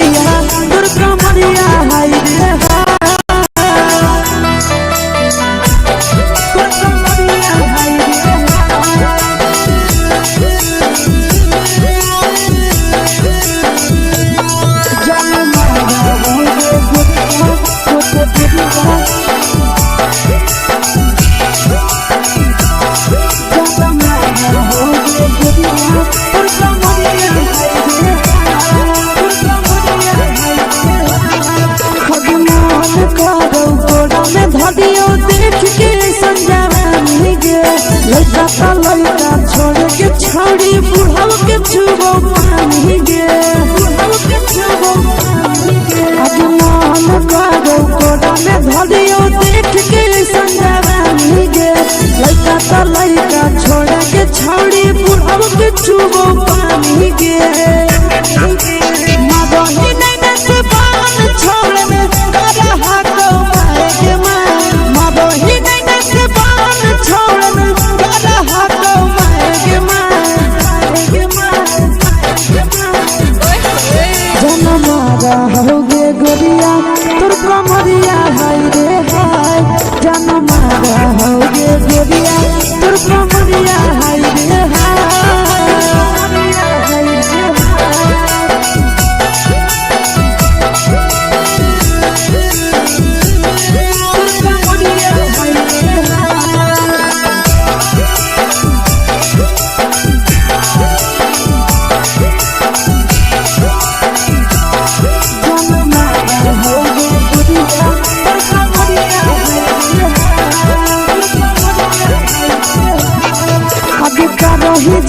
गोरिया तोर कमरिया हाय रे लड़का छोड़ के छौड़ी बुढ़ाव के छुबो पानी गे आज मन करो कोड़ा में धरियो देख के संजवानी गे लड़का छोड़ के छौड़ी बुढ़ाव के छुबो पानी गे मगही नहीं से पान छोड़ में करा हाथो मारे के मां मगही नहीं से पान छोड़ में होगे गोरिया तोर कमरिया हाय रे हाय जान मारा होगे गोरिया तोर कमरिया हाय रे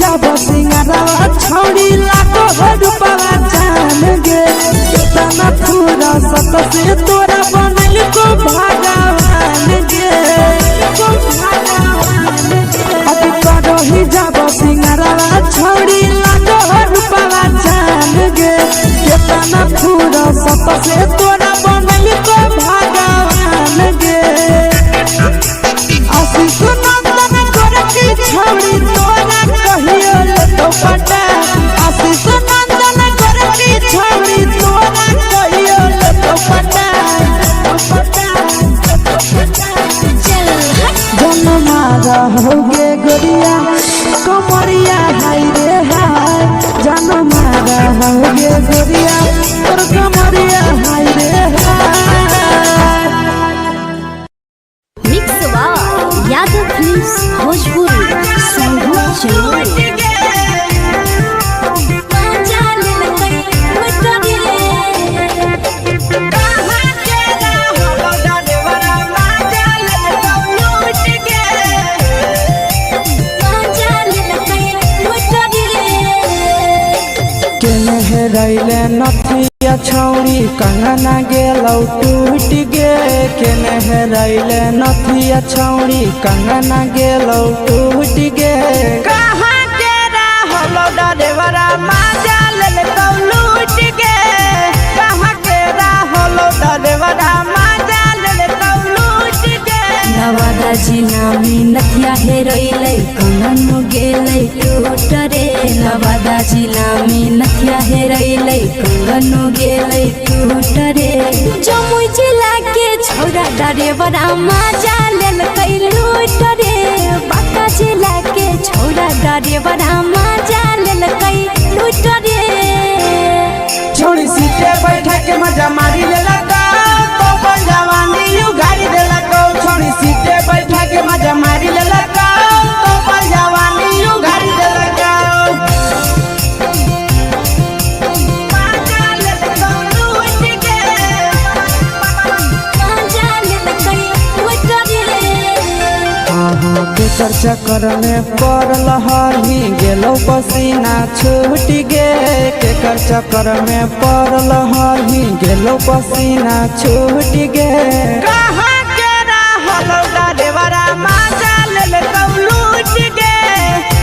जब सिंगारा छौड़ी लाखों रुपया जान गे कितना पूरा सत से तोरा बनल को भगवान गे अभी करो ही जब सिंगारा छौड़ी लाखों रुपया जान गे कितना पूरा सत से तोरा बनल को भगवान गे आशीष नंदन करे की छौड़ी तोरा कहियो तो पटा आशीष नंदन करे की छौड़ी तोरा कहियो तो पटा जन्म होगे गोरिया कमरिया हाय रे हाय जन्म होगे गोरिया तोर कमरिया हाय रे हाय मिक्स वा यादव फिल्म्स भोजपुरी रैले नथिया छौड़ी कंगना गेलौ टूट गे केने रैले नथिया छौड़ी कंगना गेलौ टूट गे कहाँ के रहलो डरेवरा माजा लेलकौ लूट गे कहाँ के रहलो डरेवरा माजा लेलकौ लूट गे नवादा जिला में नथिया हेरोइलै कंगनो गेलै टूट रे नवादा जिला में नथिया हेरोइलै कंगनो गेलै टूट रे जमुई जिला के छौरा डरेवरा माजा लेलकै लूट रे बांका जिला के छौरा डरेवरा माजा लेलकै लूट रे छोड़ी सीटे बैठा के मजा मारी लेलकौ तो जवानी यू गाड़ी देलकौ छोड़ी सीटे बैठा के मजा मारी लेलकौ तो जवानी यू गाड़ी देलकौ केकर चक्कर में पड़ल हही गेलो पसीना छूट गे केकर चक्कर में पड़ल हही गेलो पसीना छूट गे कहाँ के रहलो डरेवरा माजा लेलकौ लूट गे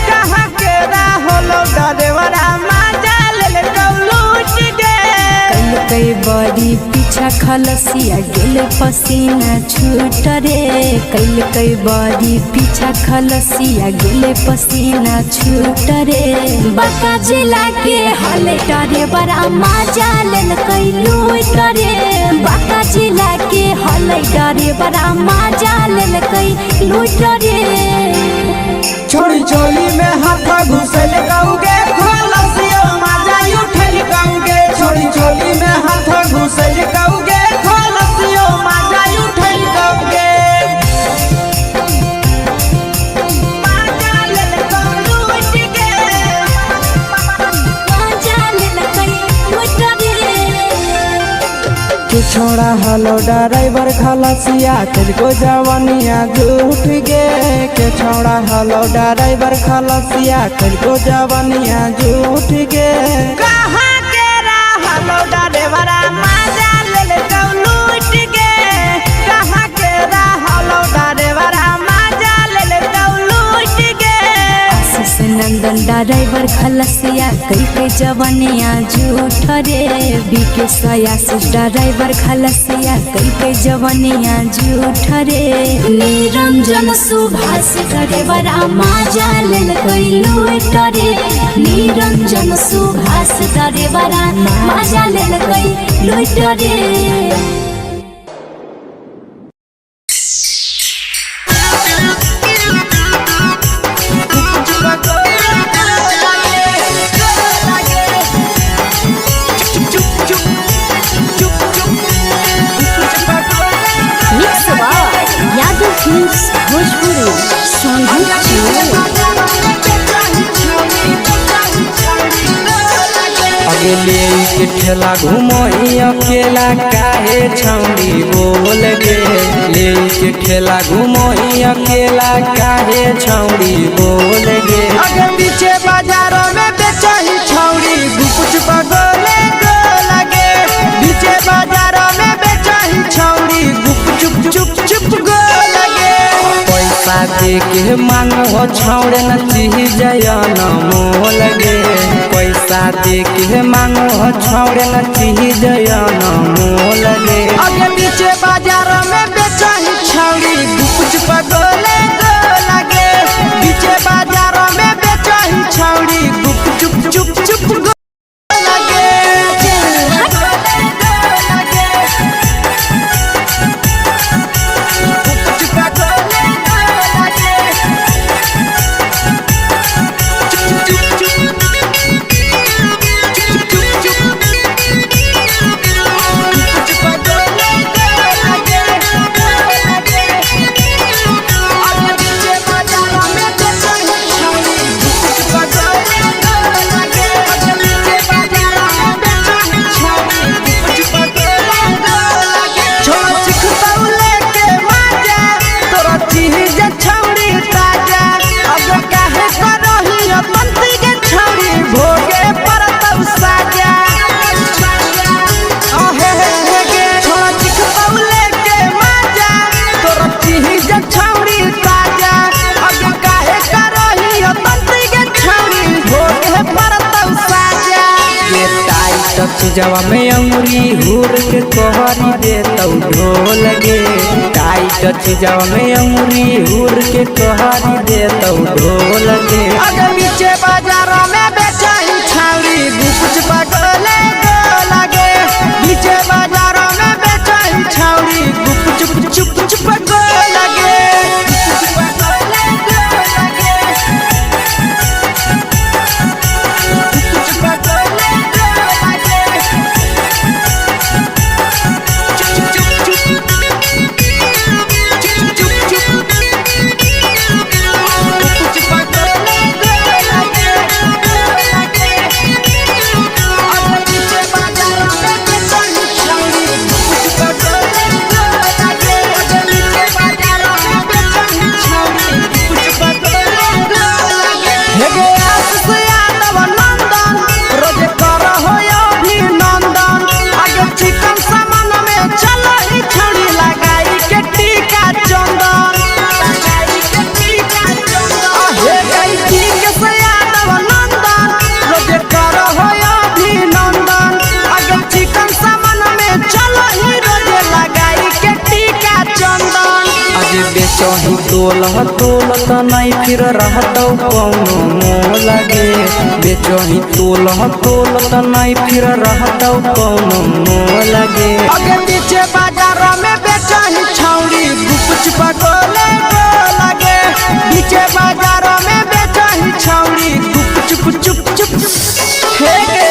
कहाँ के रहलो डरेवरा माजा लेलकौ लूट गे कई बड़ी पीछा खलसिया गेले पसीना छूट रे कैल कई बारी पीछा खलसिया गेले पसीना छूट रे बाका जिला के हले डरे बड़ा मजा लेल कई लूट रे बाका जिला के हले डरे बड़ा मजा लेल कई लूट रे छोड़ी चोली में हाथ घुसल गाऊंगे खलसिया मजा उठल गाऊंगे छोड़ी चोली में हाथ घुसल गाऊंगे खलसिया मजा उठल गाऊंगे छोड़ा हलो ड्राइवर खलसिया तेरे जवानिया झूठ गे के छोड़ा हलो ड्राइवर खलसिया तेरे जवानिया झूठ गे कहाँ के हलो ड्राइवर मजा ले लूट गे कहाँ के हलो ड्राइवर मजा ले लूट गे आशीष नंदन ड्राइवर खलसिया कई के जवानिया झूठ रे बीके आशीष ड्राइवर खलसिया कई के जवानिया झूठ रे निरंजन सुभाष ड्राइवर मजा लेल कई लूट रे निरंजन सुभाष ड्राइवर मजा लेल कई लूट रे ले के ठेला घूमो अकेला काहे छौड़ी बोल गे ले के ठेला घूमो अकेला काहे छौड़ी बोल गे अगे पीछे बाजारों में बेचही छौड़ी गुपुच बगले गो लगे पीछे बाजारों में बेचही छौड़ी गुप चुप चुप गो लगे पैसा दे के मांगो छौड़े न चीज न मोल गे पैसा दे के मांगो छौड़े न चीज न मोल गे अगे पीछे बाजार में बेचही छौड़ी गुपुच पगले गो लगे पीछे बाजार में बेचही छौड़ी गुप चुप गो लगे चीजवा में अंगुरी हुर के कोहरी दे तौ ढोल गे टाइट चीजवा में अंगुरी हुर के कोहरी दे तौ ढोल गे अगे पीछे बाजारों में बेचही छौड़ी गुपुच पगले गो लगे पीछे बाजारों में बेचही छौड़ी गुप चुप गो लगे बेचही तोलत नहीं फिर रहतौ कौनो मोह लगे। बेचही तोलत नहीं फिर रहतौ कौनो मोह लगे। आगे पीछे बाजार में बेचही छौड़ी गुपचुप गोले लगे। पीछे बाजार में बेचही छौड़ी गुपचुप चुप चुप हेगे।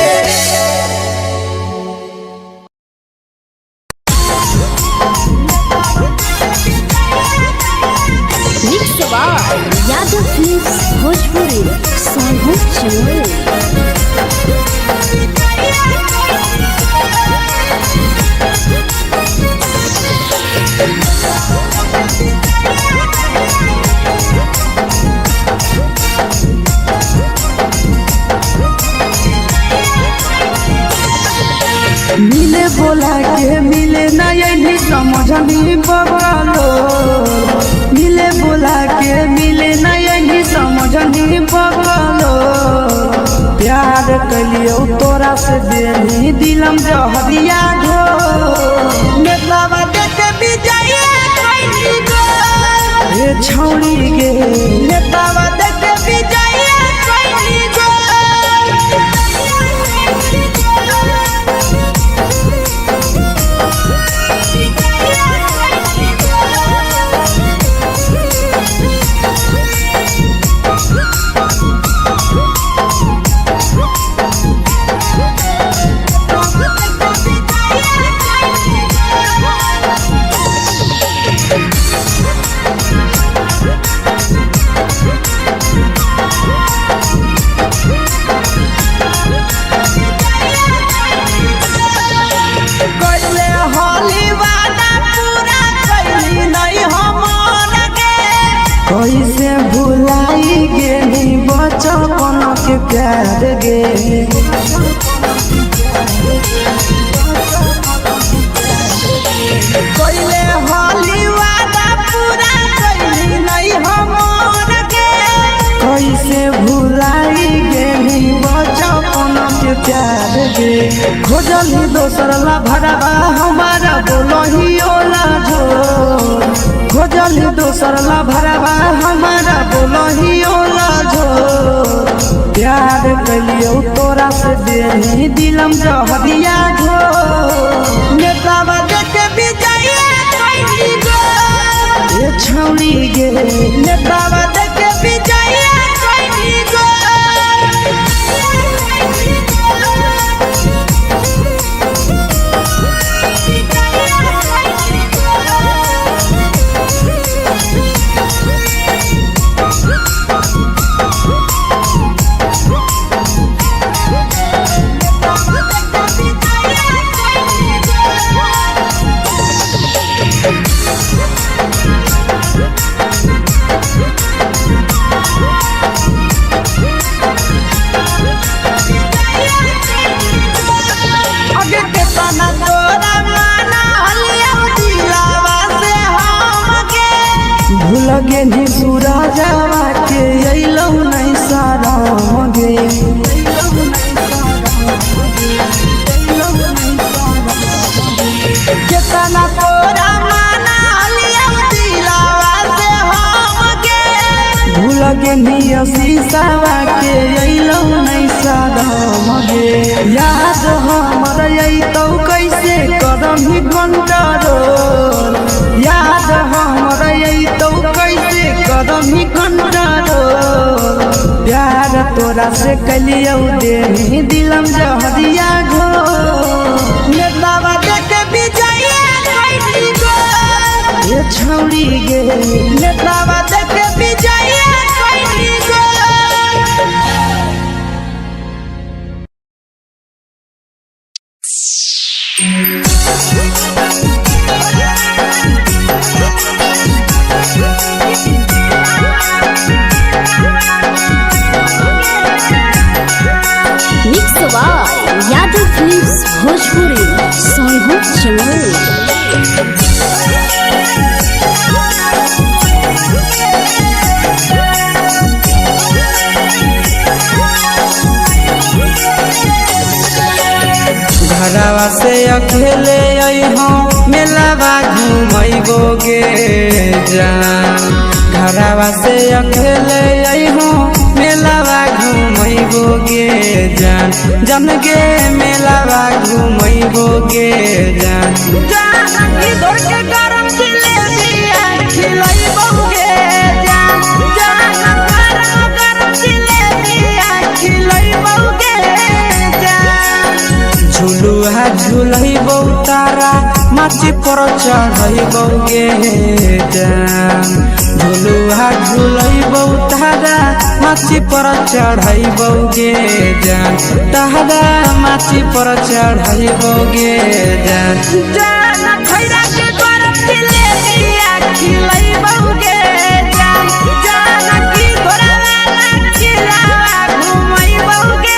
यादव फिल्म्स भोजपुरी सोनू चमोली। मिले बोला के मिले नहीं समझनी बगलो। मिले बोला के मिले नहीं समझनी बगलो। प्यार कलियो तोरा से देनी दिलम जहरिया घो। नेतावा देखे विजय कैली गो। ये छौड़ी गे नेतावा देखे विजय कैली गो। कैसे भुलाई गेली बचपन के प्यार गे। कोइले होली वादा पूरा कैली नहीं हमर गे। कैसे भुलाई गेली बचपन के प्यार गे। खोजली दोसर ला भरवा हमारा बोलही ओला झोर। खोजली दोसर ला भरवा हमारा बोलही ओला झोर। प्यार कलियो तोरा से देनी दिलम जहरिया घो। नेतावा देखे विजय कैली गो। ये छौड़ी गे नेतावा देखे विजय कैली गो। लगे नी सूरजवा के अइलौ नहीं सारा गे। केतना तोरा माना लिया दिलावा से हम गे। भूल गे नी शीशावा के अइलौ नहीं सारा गे। याद हमर अइतौ कैसे करम ही कंट्रोल। याद हमर अइतौ कैसे करम ही कंट्रोल। प्यार तोरा से कलियो देनी दिलम जहरिया घो। नेतावा देखे विजय कैली गो। ये छौड़ी गे नेतावा देखे विजय कैली गो। यादव फिल्म्स भोजपुरी सोनू चमोली। घरवा से अकेले अइहो मेलावा घूमैबोगे जान घरवा से अकेले अइहो मेलावा घूमैबोगे जान जन गे मेलावा घूमैबोगे जान जानकी दौड़ के गरम जिलेबिया खिलैबोगे जान गरम जिलेबिया खिलैबोगे जान झुलुहा झुलैबौ तारा माची पर चढ़ैबोगे जान झुलुहा झुलैबौ तारा माची पर चढ़ैबोगे जान तारा माची पर चढ़ैबोगे जान खैरा के गरम जिलेबिया खिलैबोगे जान जानकी घोड़ावाला किलावा घुमैबोगे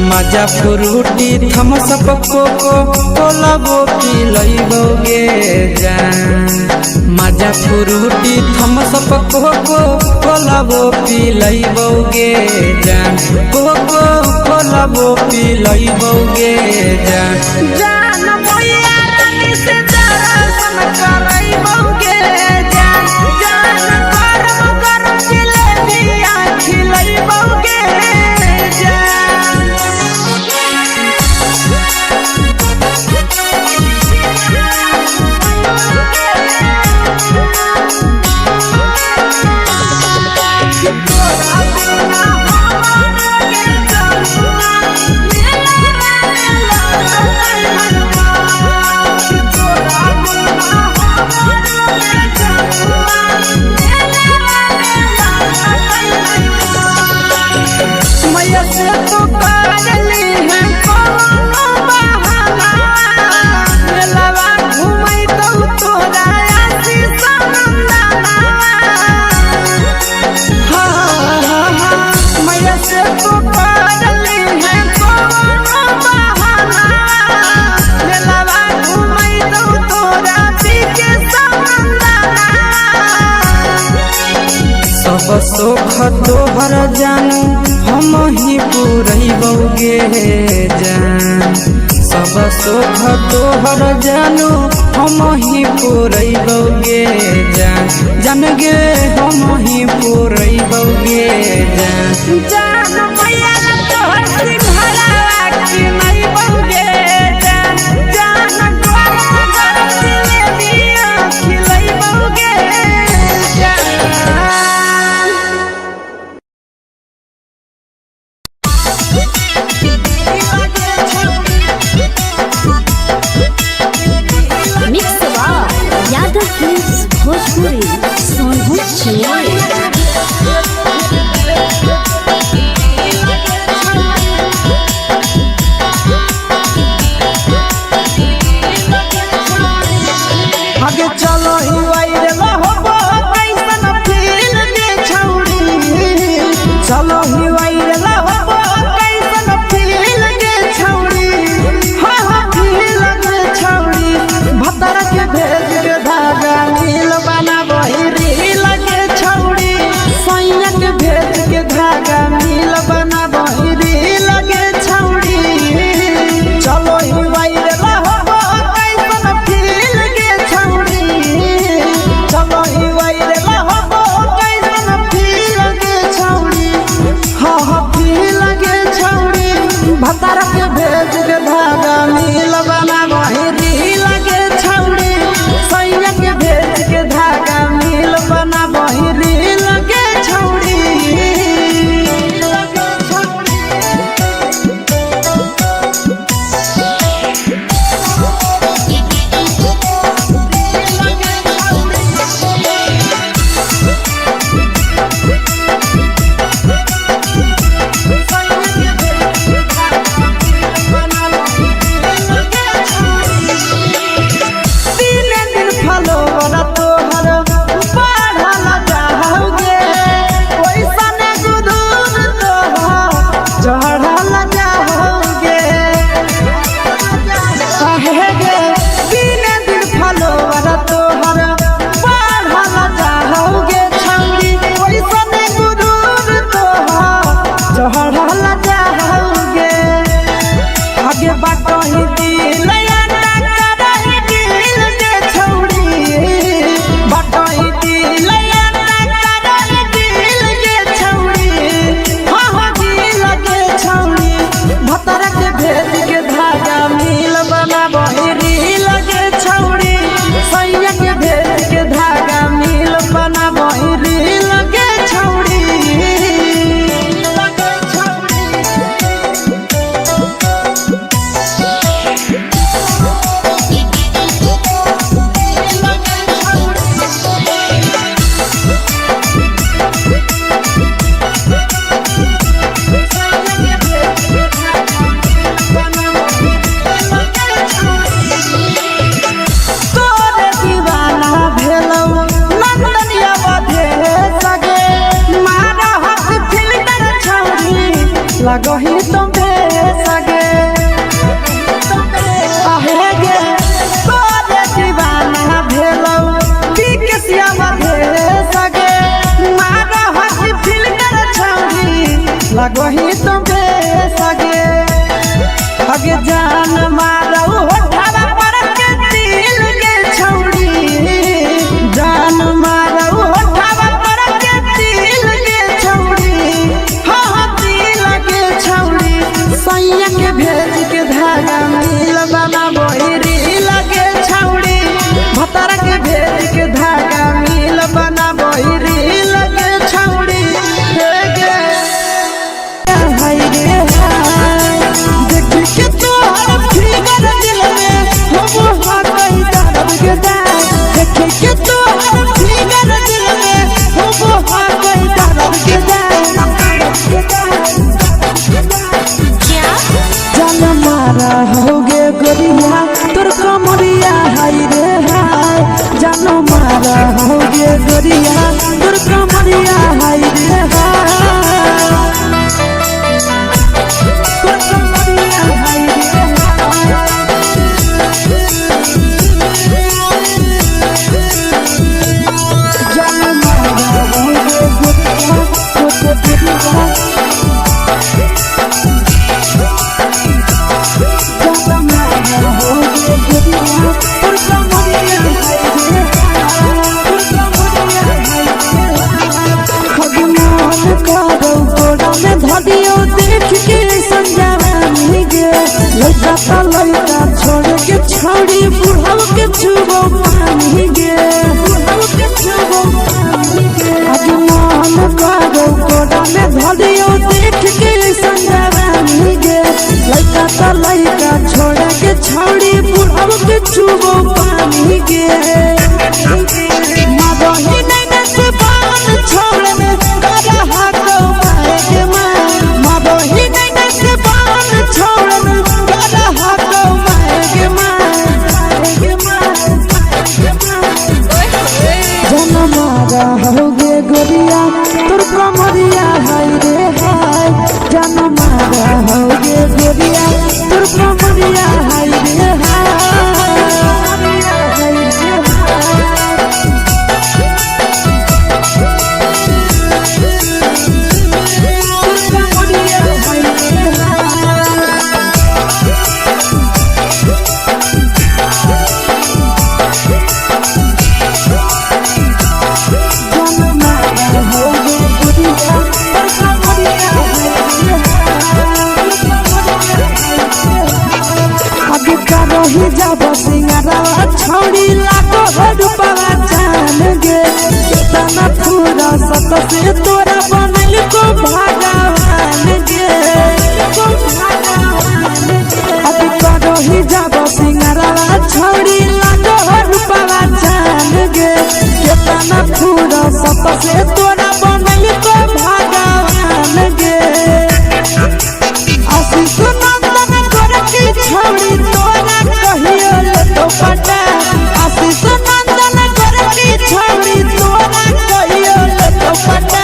मजा फ्रूटी थम्सअप कोको कोलाबो पिलैबोगे जान मजा फ्रूटी थम्सअप कोको कोलाबो पिलैबोगे जान कोको कोलाबो पिलैबोगे जान मैया रानी से दर्शन करैबोगे जान गरम गरम जिलेबिया खिलैबोगे मैया से तो करली है कोनो बहाना मेलावा घुमै तो तोरा आसी सनंदना मैया से तो करली है कोनो बहाना मेलावा घुमै तो तोरा पीके सनंदना सब सुख तोहर जानू हम ही पुरैबोगे जान सब सुख तोहर जानू हम ही पुरैबोगे जान जान गे हम ही पुरैबोगे जान मैया तोहर सिंघरावा खिलैबोगे जान गरम गरम जिलेबिया खिलैबोगे मिक्स यादव फिल्म्स भोजपुरी सोनू छे। लगही तुम सगे आहे गे तोरे दीवाना भेलौ बिकसिया बधे सगे मारा हसी फिल्टर छौरी लगही तुम सगे अगे जान मारौ होठवा पर के दिल के छौरी जान मारौ होठवा पर के दिल के छौरी हाँ दिल के छौरी सैया के भेज के धागा मिल बना बोरी लगे छौरी भतर के भेज के धागा मिल बना बोरी लगे छौरी हे गे हाय गे देख के तोहर फिगर दिल में हम हाथ दर्द के दाग देख के तोहर फिगर दिल में हम हाथ दर्द के जान मारा होगे गोरिया तोर कमरिया हाय रे हाय जान मारा होगे गोरिया तोर कमरिया हाय रे हाय तोर कमरिया हाय रे जान मारा होगे गोरिया तोर कमरिया धदियो देख के संजावानी गे लइका लइका छोड़ के छौड़ी बुढ़ाव के छुबो पानी गे बुढ़ाव के छुबो पानी गे आज मन करो कोडा में धदियो देख के संजावानी गे लइका लइका छोड़ के छौड़ी बुढ़ाव के छुबो पानी गे मदही नहीं से बान छोड़ में करा हाथ मारे मदही नहीं से बान छोड़ में करा हाथ मारे जन मारा होगे गोरिया तोर कमरिया हाय रे हाय जन मारा होगे गोरिया तोर कमरिया हाय रे हाय ही जब सिंगारा छौड़ी लाखो रुपवा जान गे कितना पूरा सत से तोरा बनल को भगवान गे अभी करो ही जब सिंगारा छौड़ी लाखो रुपवा जान गे कितना पूरा सत से तोरा बनल को भगवान गे आशीष नंदन कर की छौड़ी तोरा कहियो ले तो पटा आशीष नंदन कर की छौड़ी तोरा कहियो ले तो पटा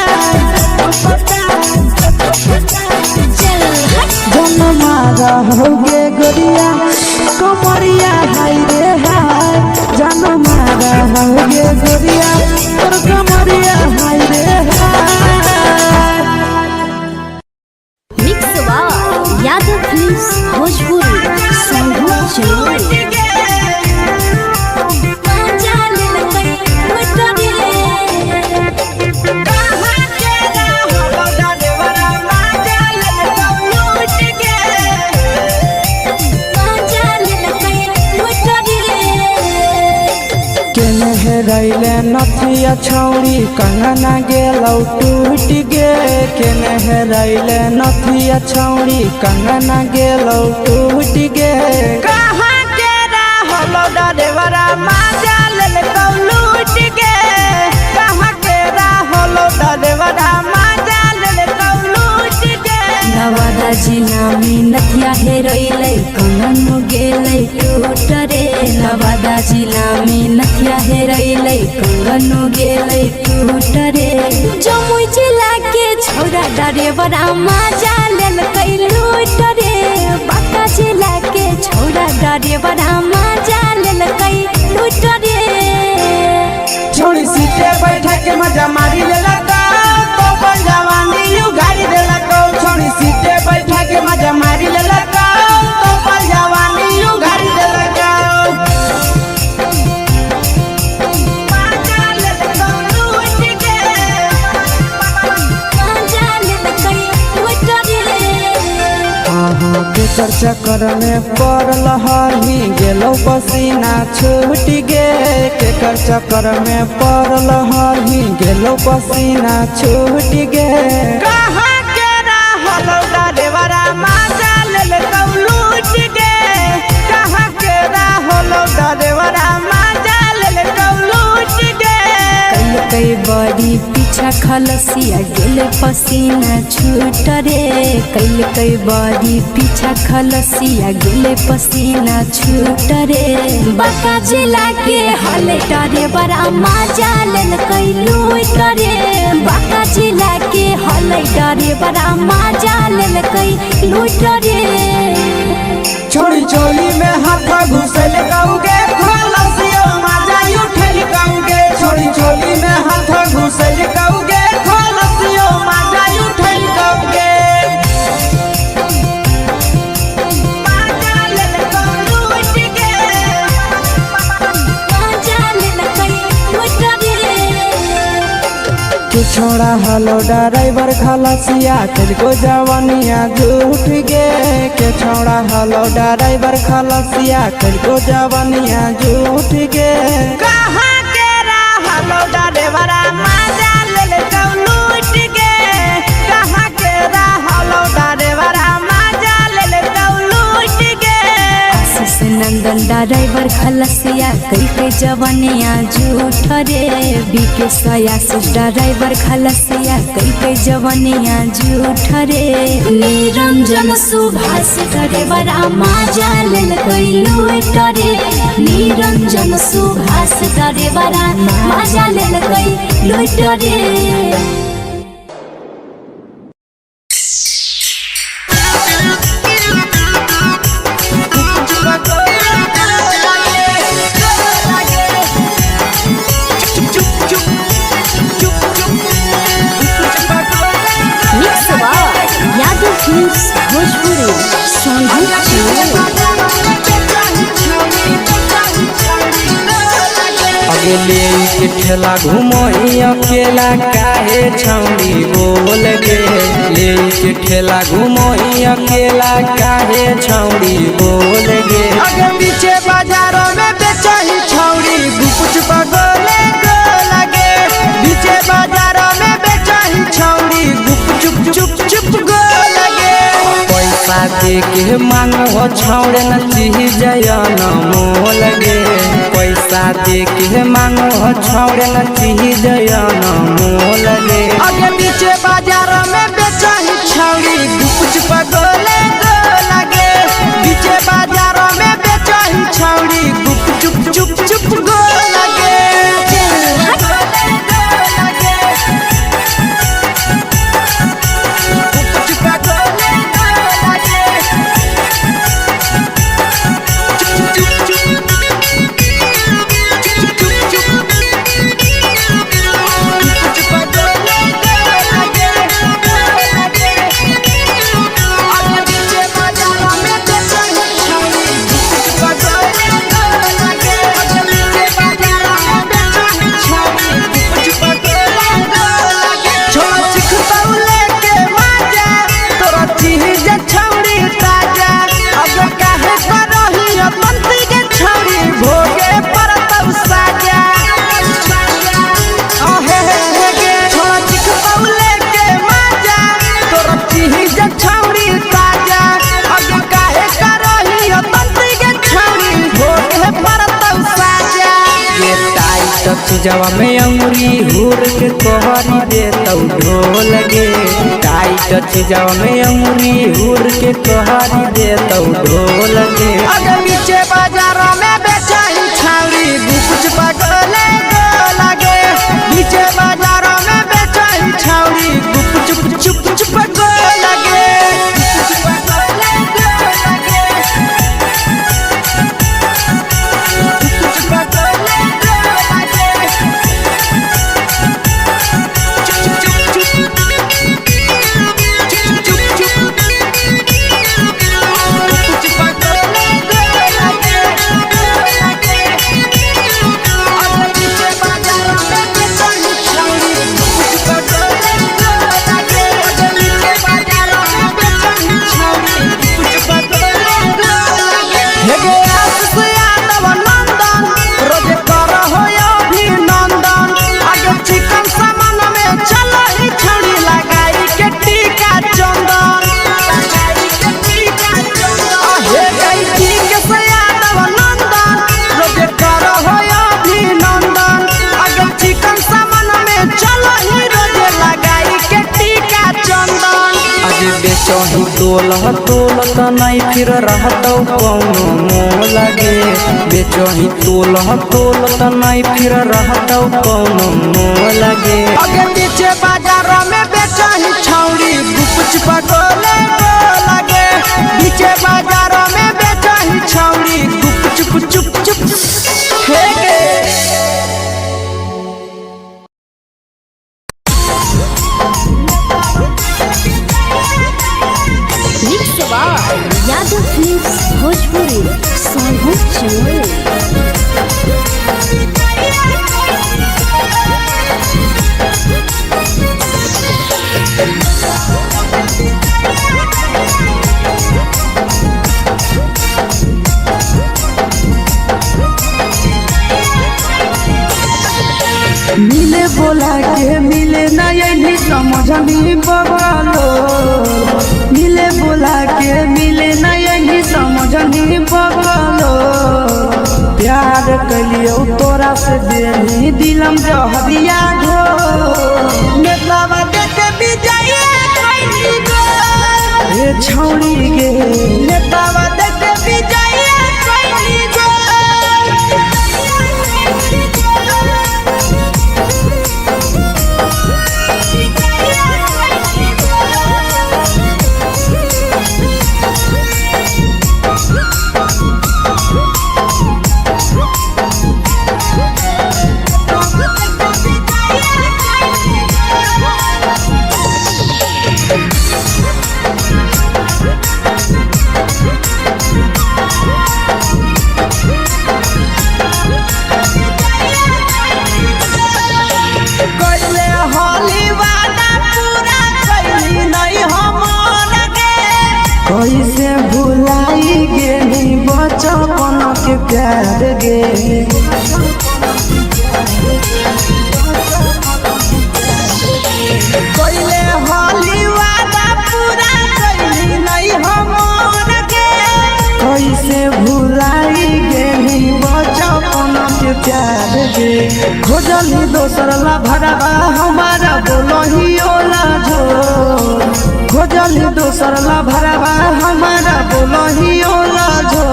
जन मारा होगे गोरिया कमरिया हाय रे हाय जन मारा होगे गोरिया तोर कमरिया हाय रे हाय मिक्स यादव फिल्म्स भोजपुरी संगीत चैनल रैले नथिया छौड़ी कंगना गेलौ टूट गे केने रैले नथिया छौड़ी कंगना गेलौ टूट गे कहाँ के रहलो डरेवरा माजा लेलकौ लूट गे कहाँ के रहलो डरेवरा माजा लेलकौ लूट गे नवादा जिला में नथिया हेरोइले कंगन गेले टूट रे नवादा जिला में नथिया हेरोइले कंगन गेले टूट रे जमुई जिला के छौरा डरेवरा माजा लेलकै ड्राइवर मजा लेलकै लूट रे छोड़ी सीटे बैठा के मजा मारी लेलका तो अपन जवानी यू गाड़ी देलका छोड़ी सीटे बैठा के मजा मारी लेलका तो अपन जवानी यू गाड़ी देलका केकर चक्कर में पड़ल हरही गेलो पसीना छूट गे केकर चक्कर में पड़ल हरही गेलो पसीना छूट गे कहाँ के रहलो ड्राइवरा मजा लेलका लूट गे कहाँ के रहलो ड्राइवरा मजा लेलका लूट गे कई बड़ी पीछा खलसिया गेले पसीना छूट रे कई बड़ी पीछा खलसिया गेले पसीना छूट रे बाका जिला के हले डरे बड़ा मजा लेलकै लूट रे बाका जिला के हले डरे बड़ा मजा लेलकै लूट रे छोड़ी चोली में हाथ घुसल गाऊंगे खलसियो मजा उठल गाऊंगे छोड़ी चोली में हाथ घुसल गाऊंगे खलसियो मजा उठल गाऊंगे मजा लेलका लूट गे मजा लेलकै लूट रे तू छोड़ा हलो ड्राइवर खलसिया तेरे जवानिया झूठ गे के छोड़ा हलो ड्राइवर खलसिया तेरे जवानिया झूठ गे कहाँ के रहलो ड्राइवरा मजा लेलका लूट गे कहाँ के रहलो ड्राइवरा मजा लेलका लूट गे आशीष नंदन ड्राइवर खलसिया कई जवानिया झूठ रे बीके आशीष ड्राइवर खलसिया कई जवानिया झूठ रे निरंजन सुभाष ड्राइवर मजा लेलकै लूट रे निरंजन सुभाष ड्राइवर मजा लेलकै लूट रे यादव फिल्म्स भोजपुरी अगले के ठेला घूमो अकेला काहे छौड़ी बोल गे ले के ठेला घूमो अकेला काहे छौड़ी बोल गे आगे पीछे बाजारों में बेचही छौड़ी गुपुच पगोले गो लगे पीछे बाजारों में बेचही छौड़ी गुप चुप चुप चुप गो लगे पैसा दे के मांगो छौड़े न चीज न मोल गे पैसा दे के मांगो छौड़े न चीज न मोल गे आगे पीछे बाजारों में बेचही छौड़ी गुपुच पगोले गो लगे पीछे बाजारों में बेचही छौड़ी गुप चुप चुप चुप गो लगे जवा में अंगुरी हुर के कोहरी दे तौ ढोल गे टाइट जवा में अंगुरी हुर के कोहरी दे तौ ढोल गे आगे पीछे बाजारों में बेचही छौड़ी गुपुच पगोले गो लगे पीछे बाजारों में बेचही छौड़ी गुप चुप चुप चुप गो लगे गुप चुप पगोले गो लगे बेचही तोलह तोलत नहीं फिर रहतौ कौनो मोह लगे बेचही तोलह तोलत नहीं फिर रहतौ कौनो मोह लगे आगे पीछे बाजारों में बेचही छौड़ी गुपचुप गोले लगे पीछे बाजारों में बेचही छौड़ी गुपचुप चुप चुप हे गे यादव फिल्म्स भोजपुरी सोनू चमोली। मिले बोला के मिले ना यही समझ नहीं बगलो मिले बोला के मिले ना यही समझ नहीं बगलो प्यार कलियो तोरा से देनी दिलम जहरिया घो नेतावा देखे भी जाइए कोई गो ए छौड़ी गे नेतावा देखे भी जाइए कोई गो कैसे भुलाई गेली बचपन के प्यार गे कोइले होली वादा पूरा कैली नहीं हमर के कैसे भुलाई गेली बचपन के प्यार गे खोजली दोसर ला भरवा हमारा बोलही ओला जो खोजली दोसर ला भरवा हमारा बोलही ओला जो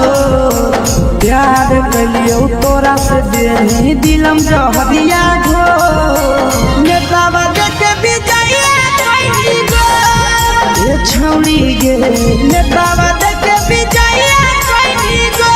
प्यार कलियो तोरा से देनी दिलम जहरिया घो नेतावा देखे भी जाइए कोई गो ए छौड़ी गे नेतावा देखे भी जाइए कोई गो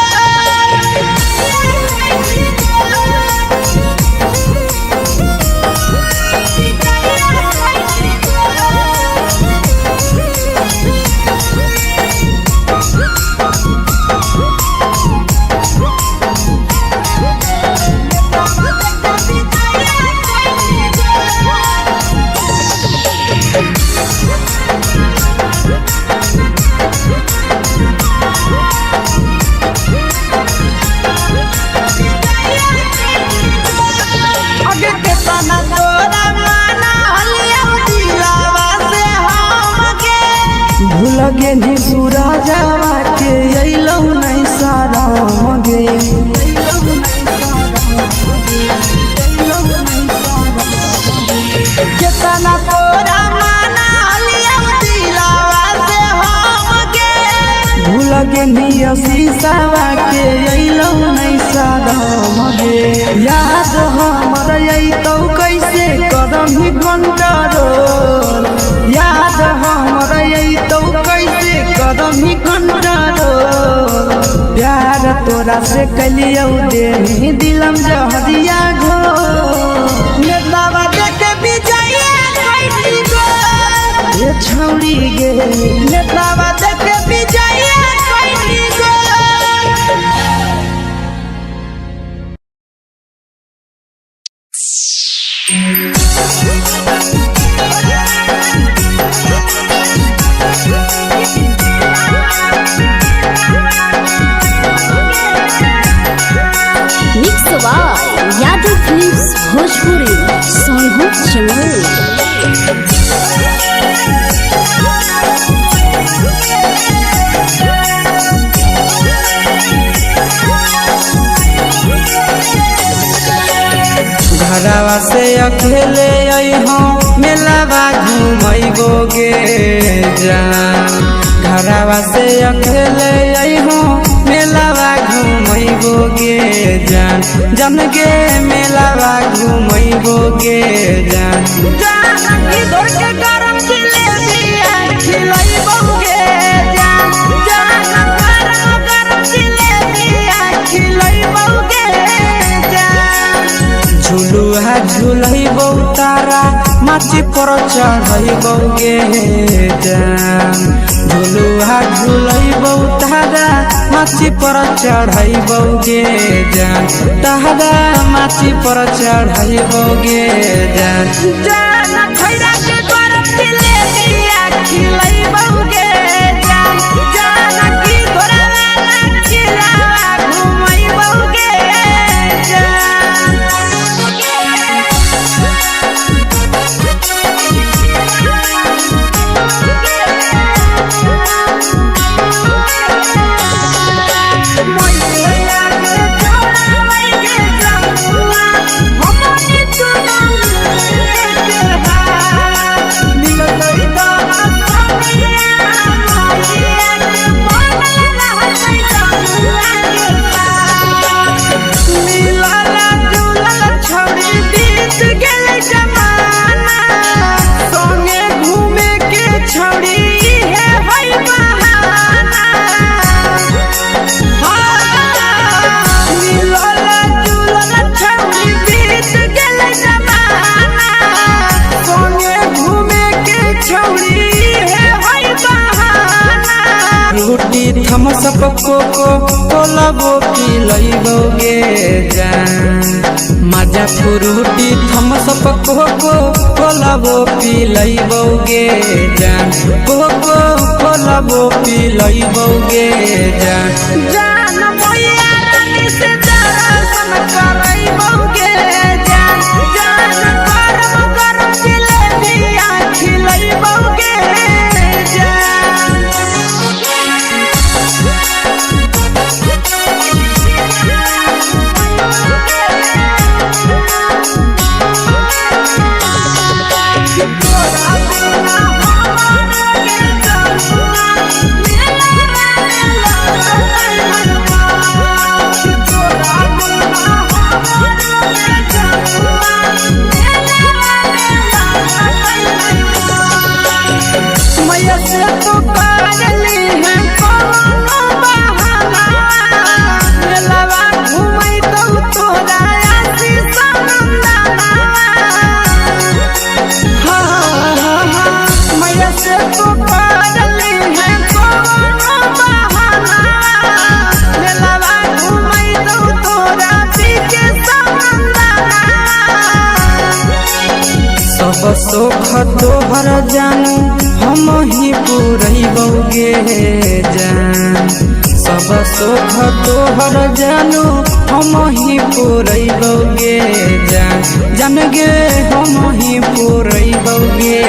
लगे नी सूरजवा के अइलौ नहीं सारा गे केतना तोरा माना लिया दिलावा से हम गे भूलगे नी शीशावा के अइलौ नहीं सारा गे याद हमर अइतौ कैसे करम ही कंट्रोल याद हमर अइतौ कैसे करम ही कंट्रोल प्यार तोरा से कलियो देनी दिलम जहरिया घो नेतावा देखे भी जाइए कोई गो ए छौड़ी गे नेतावा देखे भी जाइए कोई गो यादव फिल्म्स भोजपुरी सोनू चमोली। घरवा से अकेले अइहो मेलावा घूमैबोगे जान घरवा से अकेले अइहो मेलावा घूमैबोगे जान जन गे मेलावा घूमैबोगे जान जान की दौड़ के गरम जिलेबिया खिलैबोगे जान जान गरम जिलेबिया खिलैबोगे जान झुलुहा झुलैबो तारा माची पर चढ़ैबोगे जान झुलुहा झुलैबो तारा माची पर चढ़ैबोगे जान तारा माची पर चढ़ैबोगे जान जान खैरा के गरम जिलेबिया खिलैबोगे जान जान की घोड़ा खिलावा घुमैबोगे रोटी थमसप कोको कोलाबो पिलैबोगे जान मजा फ्रूटी थमसप कोको कोलाबो पिलैबोगे जान कोको कोलाबो पिलैबोगे जान जान मोया रानी से दर्शन करैबोगे जान जान गरम जिलेबिया खिलैबोगे मैया से तो पागली है कोनो बहाना मेलावा घूमै तो तोरा आसी सनंदना मैया से तो पागली है कोनो बहाना मेलावा घूमै तो तोरा पीछे सनंदना सब सुख तोहर जानू हम ही पुरैबोगे जान सब सुख तोहर जानू हम ही पुरैबोगे जान जन गे हम ही पुरैबोगे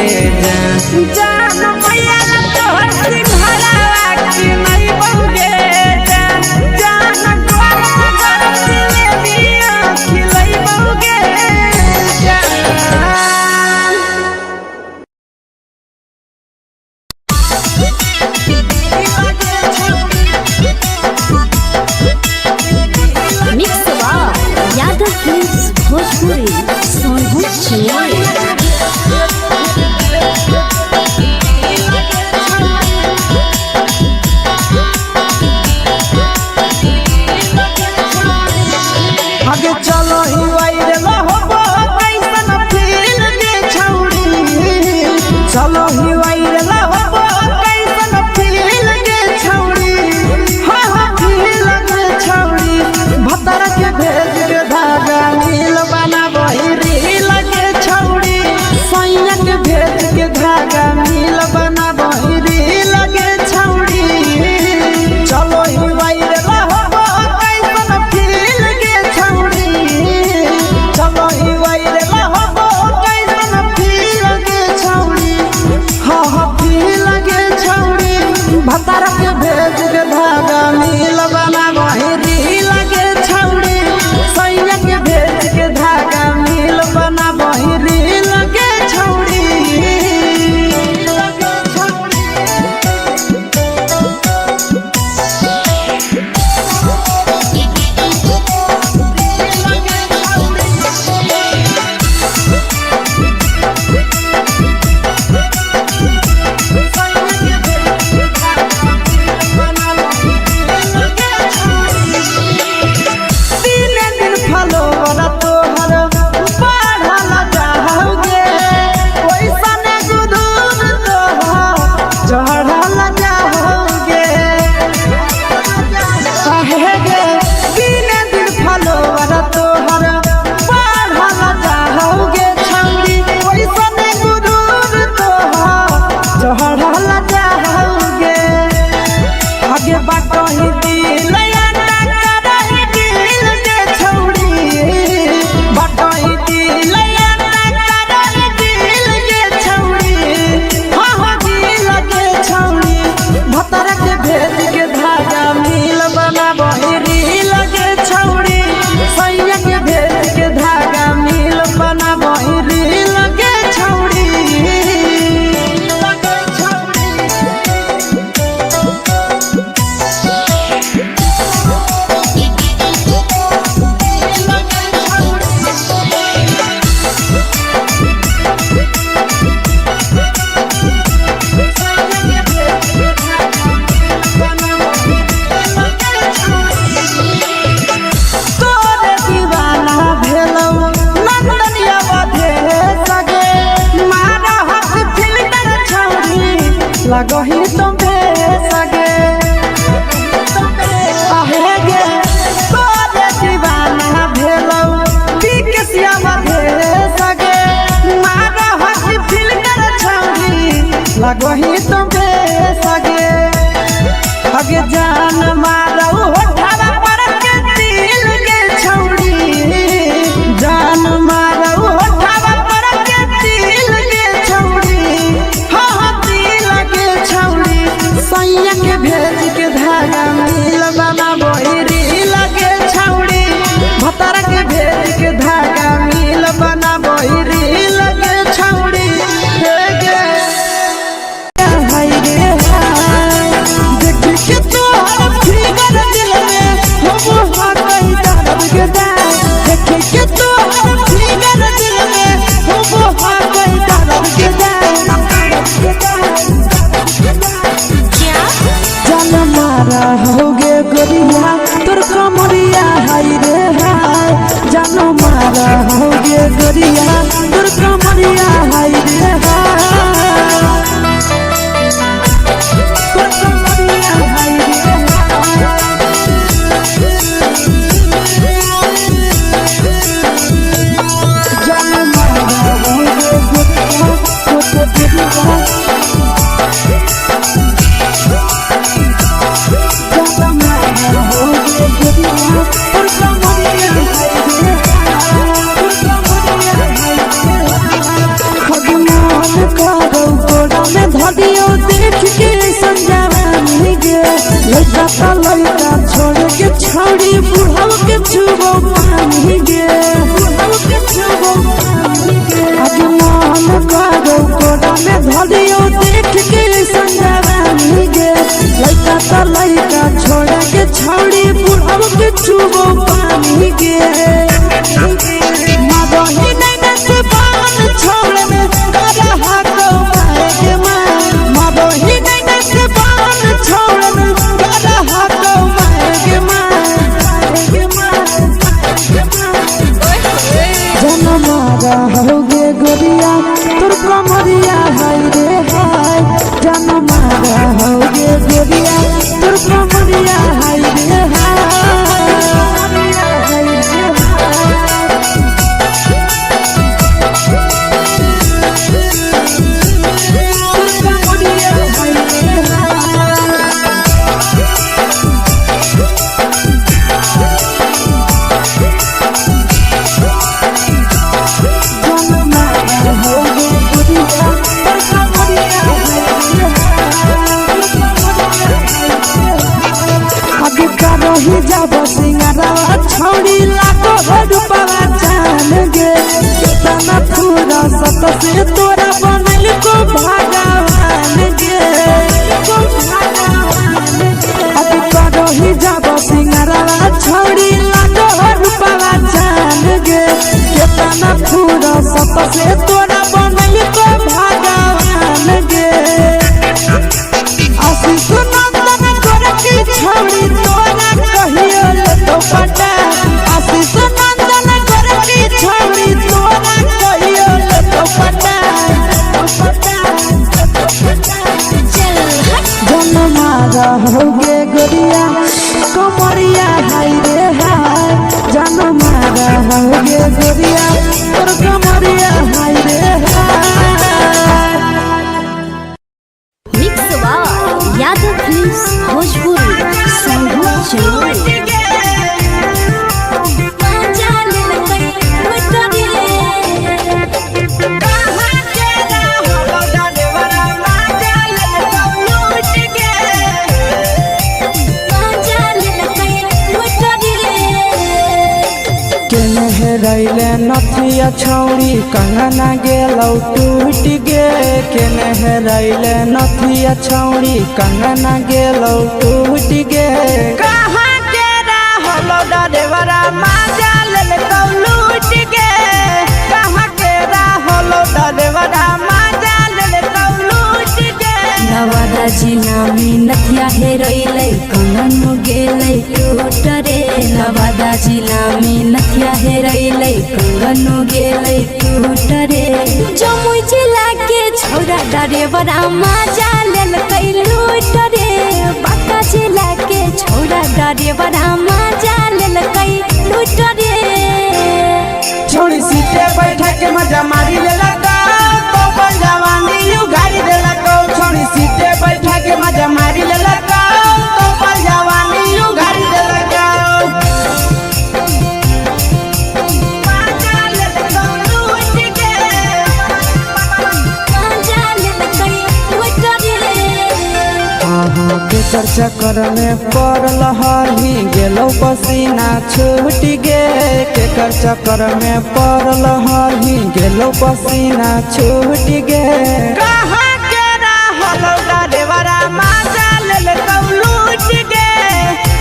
जान जान मैया तोहर सिंघरावा खिलैबोगे जान जान गरम जिलेबिया खिलैबोगे मिक्स यादव फिल्म्स भोजपुरी सोनू आगे चलो ही वायरल होबो कैसन फील दे छौड़ी चलो ही वायरल होबो कैसन फील दे लगही तुम सगे आहे गे तोरे दीवाना भेलौ बिकसिया भे सगे मारा हसी फिल कर छौरी लगही तुम सगे अगे जान मारौ होठवा पर के दिल के छौरी जान मारौ होठवा पर के दिल के छौरी हाँ दिल के छौरी सैया के भेज के धागा मिल बना बहिरी लगे छौरी भतर के भेज के धागा मिल बना बहिरी लगे छौरी हे गे हाय रे देख के तोहर फिगर दिल में हो हाथ कहीं दर्द के देख के तोहर फिगर दिल में हो हाथ कहीं दर्द के जान मारा होगे गोरिया तोर कमरिया हाय रे हाय जान मारा होगे गोरिया तोर कमरिया हाय रे हाय तोर कमरिया हाय रे जान मारा होगे गोरिया तोर कमरिया लड़का छोड़ के छौड़ी बुढ़ाव के छुबो पानी गे बुढ़ाव के छुबो पानी गे आगे मन करो कोड़ा में धरियो देख के संजवानी गे लड़का छोड़ के छौड़ी बुढ़ाव के छुबो पानी गे मादही नहीं से बान छोड़ में करा हाथो मारे के मां मादही नहीं से बान छोड़ में करा हाथो मारे के मां जन मारा होगे गोरिया तोर कमरिया हाय रे हाय जन मारा होगे गोरिया तोर कमरिया हाय रे हाय ही जब सिंगारवा छौड़ी लाखो रुपवा जान गे कितना पूरा सत से तोरा बनल को भगवान गे को भगवान गे अब करो ही जब सिंगारवा छौड़ी लाखो रुपवा जान गे कितना पूरा सत से तोरा बनल को भगवान गे आशीष नंदन कर की छौड़ी तोरा कहियो तो पटा आशीष नंदन कर की छौड़ी तोरा कहियो तो पटा जन मारा होगे गोरिया कमरिया हाय रे हाय जन मारा होगे गोरिया तोर कमरिया हाय रे हाय mix by Yadav films Bhojpuri संगीत चैनल रैले नथिया छौड़ी कंगना गेलौ टूट गे केने रैले नथिया छौड़ी कंगना गेलौ टूट गे कहाँ के रहलो डरेवरा माजा लेलकौ लूट गे कहाँ के रहलो डरेवरा माजा लेलकौ लूट गे नवादा जिला में नथिया हेरैलै कंगन गेलै टूट रे नवादा जिला में नथिया हेरैलै कंगन गेलै टूट रे जमुई जिला के छौरा ड्राइवरा मजा लेलकै लूट रे बांका जिला के छौरा ड्राइवरा मजा लेलकै लूट रे छोड़ी सीटे बैठा के मजा मारी लेलका तो जवानी यू गाड़ी देलका छोड़ी सीटे बैठा के मजा मारी लेलका तो जवानी यू गाड़ी देलका मजा लेलका लूट के मजा लेलकै लूट रे केकर चक्कर में पड़ल हरही गेलौ पसीना छूट गे केकर चक्कर में पड़ल हरही गेलौ पसीना छूट गे कहाँ के रहल ड्राइवरा मजा लेलका लूट गे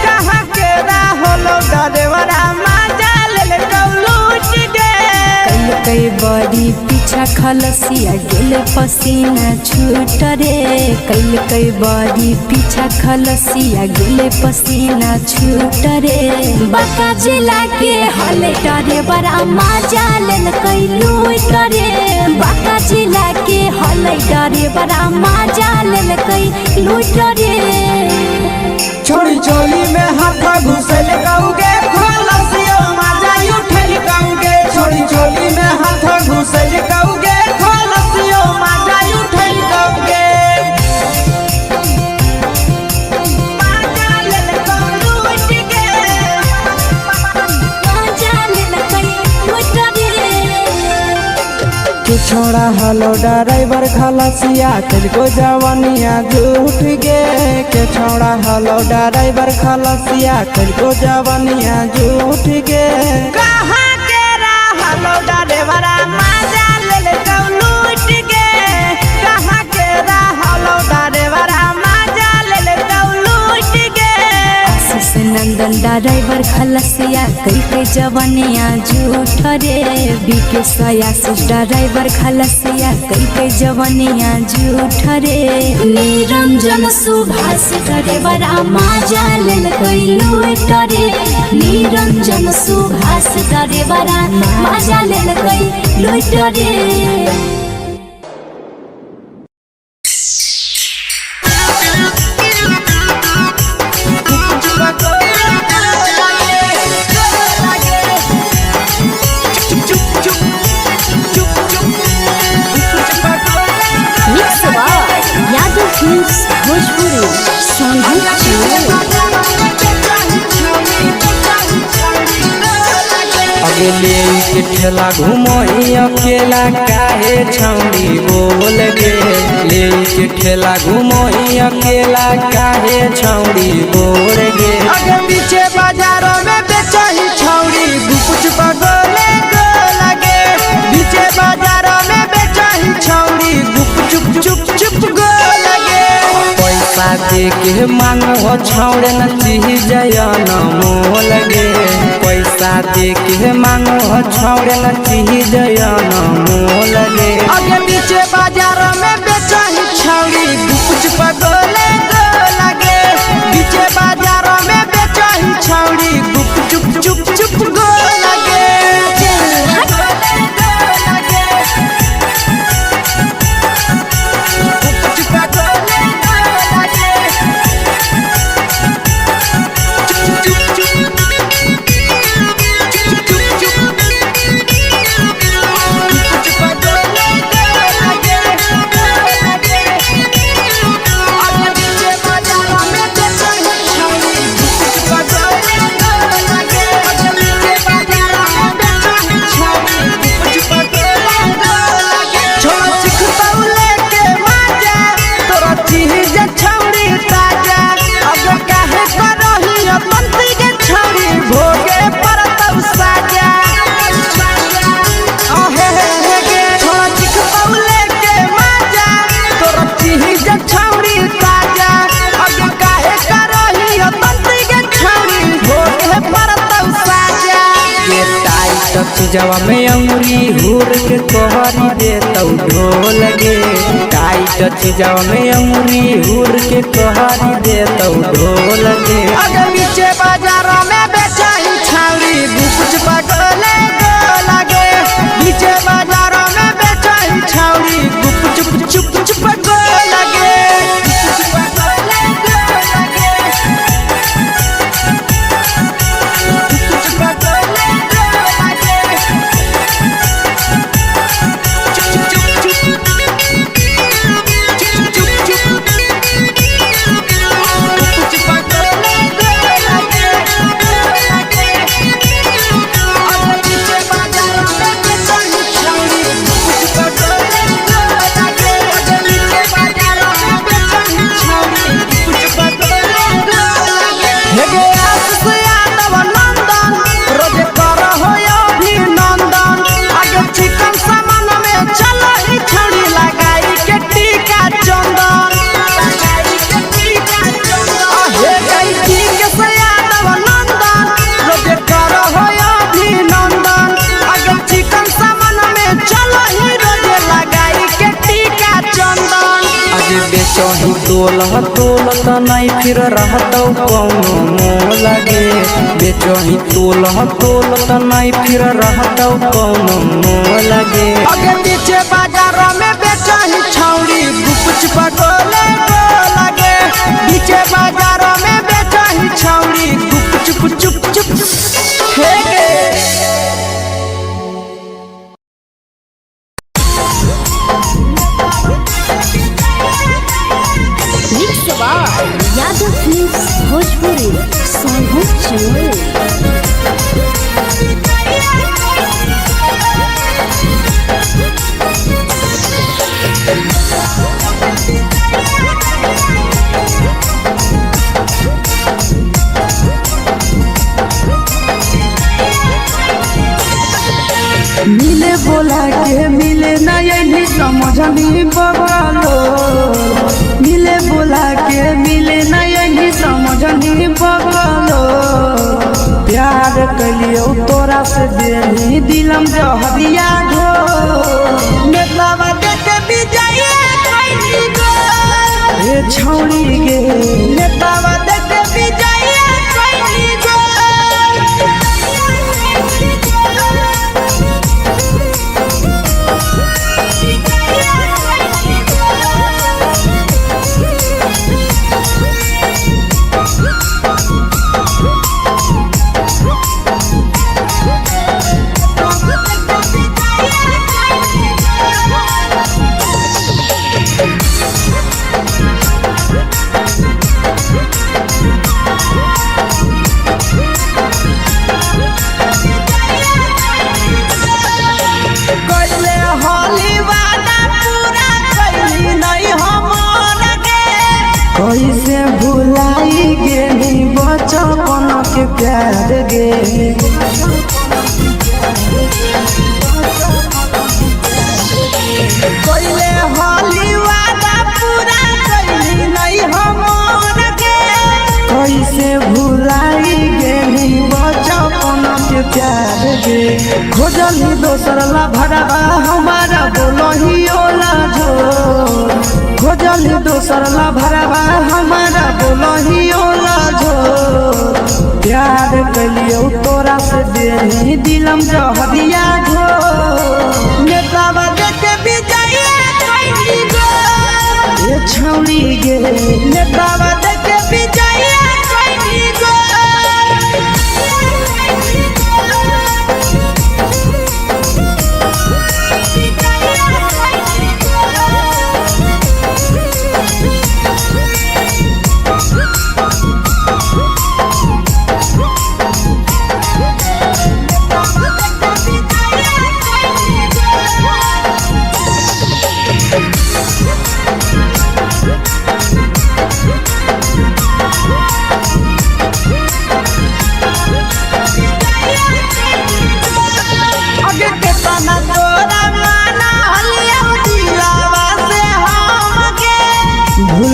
कहाँ के रहल ड्राइवरा मजा लेलका लूट गे कई बड़ी पीछा खलसिया गेल पसीना छूट रे कई बड़ी पीछा खलसिया गेल पसीना छूट रे बांका जिला के हले ड्राइवरा मजा लेलकै लूट रे बांका जिला के हले ड्राइवरा मजा लेलकै लूट रे छोड़ी चोली में हाथ घुसल कौगे खलसियो मजा उठल कौगे छोड़ी चोली में हाथ घुसल कौगे खलसियो मजा उठल कौगे मजा लेलका लूट के मजा लेलकै लूट रे के छोड़ा हलो ड्राइवर खलसिया तेलको जवानिया झूठ गे के छोड़ा हलो ड्राइवर खलसिया तेलको जवानिया झूठ गे कहाँ के रहल ड्राइवरा मजा लेलका लूट के कहाँ के रहल ड्राइवरा मजा लेलका लूट के आशीष नंदन ड्राइवर खलसिया कई जवानिया झूठ रे बीके आशीष ड्राइवर खलसिया कई जवानिया झूठ रे निरंजन सुभाष ड्राइवरा मजा लेलकै लूट रे निरंजन सुभाष ड्राइवरा मजा लेलकै लूट रे यादव फिल्म्स भोजपुरी अगले के ठेला घुमई अकेला काहे छौड़ी बोल गे ले के ठेला घुमई अकेला काहे छौड़ी बोल गे आगे पीछे बाजारों में बेचही छौड़ी गुपुच पगोले गो लगे पीछे बाजारों में बेचही छौड़ी गुप चुप चुप चुप गो लगे पैसा दे के मांगो छौड़े न चीज जयन मोल गे पैसा दे के मांगो छौड़े न चीज जयन मोल गे आगे पीछे बाजारों में बेचही छौड़ी गुपुच पगोले गो लगे पीछे बाजारों में बेचही छौड़ी गुप चुप चुप चुप गो लगे चीजवा में अंगुरी हुर के कोहरी दे तो ढोल गे। टाइट चीजवा में अंगुरी हुर के कोहरी दे तो ढोल गे। अगर नीचे बाजार में बेचाई छावरी गुपच पगले लगे। नीचे बाजार में बेचाई छावरी गुपच चुप चुप लगे। बेचही तोलत नहीं फिर रहतौ कौनो मोल गे। बेचही तोलत नहीं फिर रहतौ कौनो मोल गे। अगर नीचे बाजार में बेचही छौरी गुपच पगले लगे। नीचे बाजार में बेचही छौरी गुपचुप चुप चुप हे गे। Yadav films Bhojpuri Sonu channel. मिले बोला के मिले नहीं समझनी बगलो। मिले बोला के मिले नहीं समझनी बगलो। प्यार कलियो तोरा से देनी दिलम जहरिया घो। नेतावा देखे विजय कैली गो। हे छौरी गे नेतावा देखे विजय कैली गो। कैसे भुलाई गेली बचपन के प्यार गे। कैले हाली वादा पूरा कैली नहीं हमर गे। कैसे भुलाई गेली बचपन के प्यार गे। खोजली दोसर ला भरवा हमारा बोलही ओला जो। खोजली दोसर ला भरवा हमारा बोलही ओला जो। प्यार कलियो तोरा से देनी दिलम जहरिया घो। नेतावा देखे विजय कैली गो। ये छौरी गे नेतावा देखे विजय कैली गो।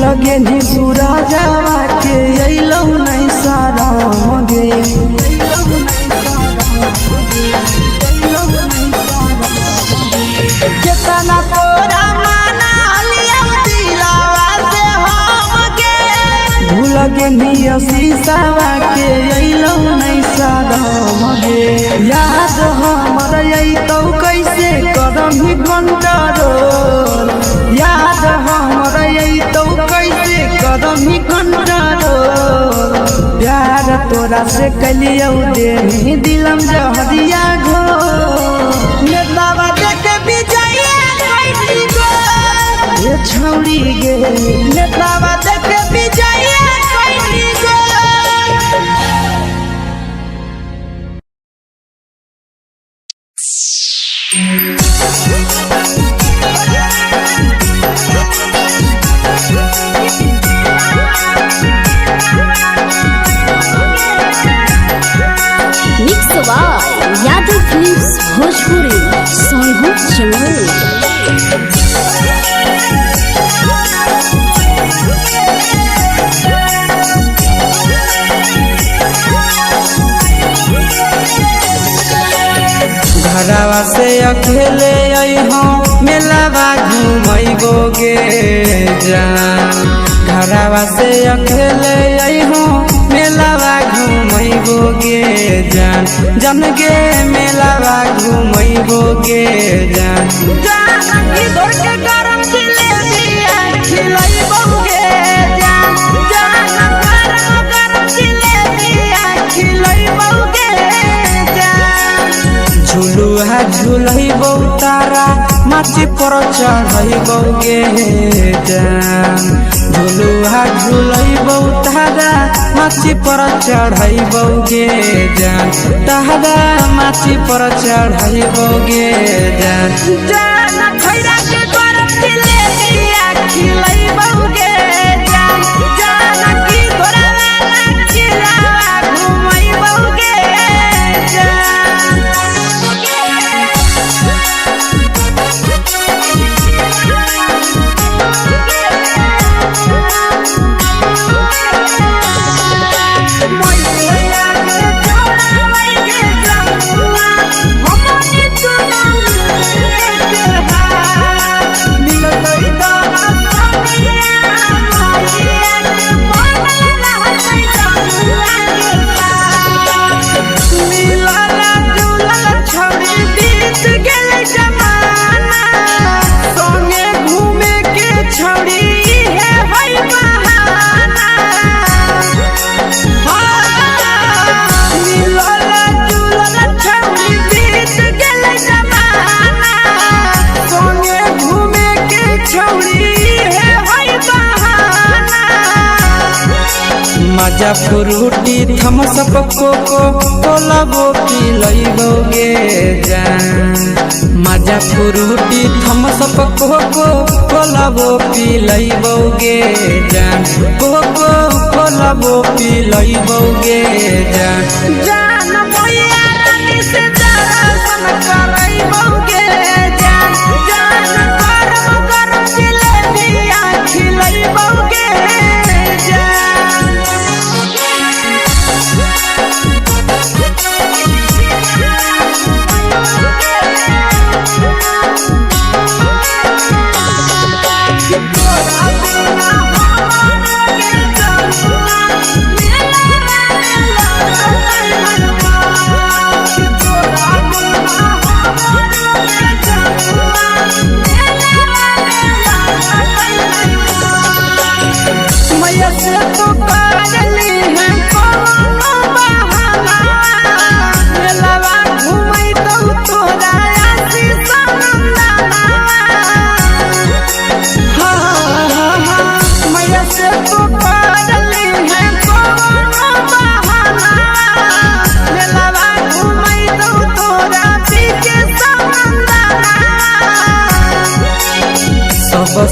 लगे नी सूरजवा के अइलौ नहीं सारा गे। के निया शीशावा के अइलो नहीं सादम गे याद हमर अइतौ कैसे कदम ही कंट्रोल याद हमर अइतौ कैसे कदम ही कंट्रोल प्यार तोरा से कलियौ देनी दिलम जहरिया घो नेतावा देखे विजय कैली गो ये छौड़ी गे नेतावा देखे विजय कैली गो mix by Yadav films Bhojpuri Sonbhadra channel. घरवा से अकेले अइहो मेलावा घूमैबो गे जान घरवा से अकेले अइहो मेलावा घूमैबो गे जान जन गे मेलावा घूमैबो गे जान जान की दौड़ के गरम जिलेबिया खिलैबो गे जान जान गरम जिलेबिया खिलैबो गे जान झुलुहा झुलैबो तारा माची पर चढ़ैबो गे जान झुलुहा झुलैबो तारा माची पर चढ़ैबो गे जान तारा माची पर चढ़ैबो गे जान जान खैरा के गरम जिलेबिया खिलैबो गे जान जान की घोड़ावाला खिलावा घुमैबो गे जान मजा फ्रूटी थम्स अप कोको कोलाबो पिलैबो गे जान मजा फ्रूटी थम्स अप कोको कोलाबो पिलैबो गे जान कोको कोलाबो पिलैबो गे जान जान मोया रानी से दर्शन करैबो गे जान जान गरम गरम जिलेबिया खिलैबो गे जान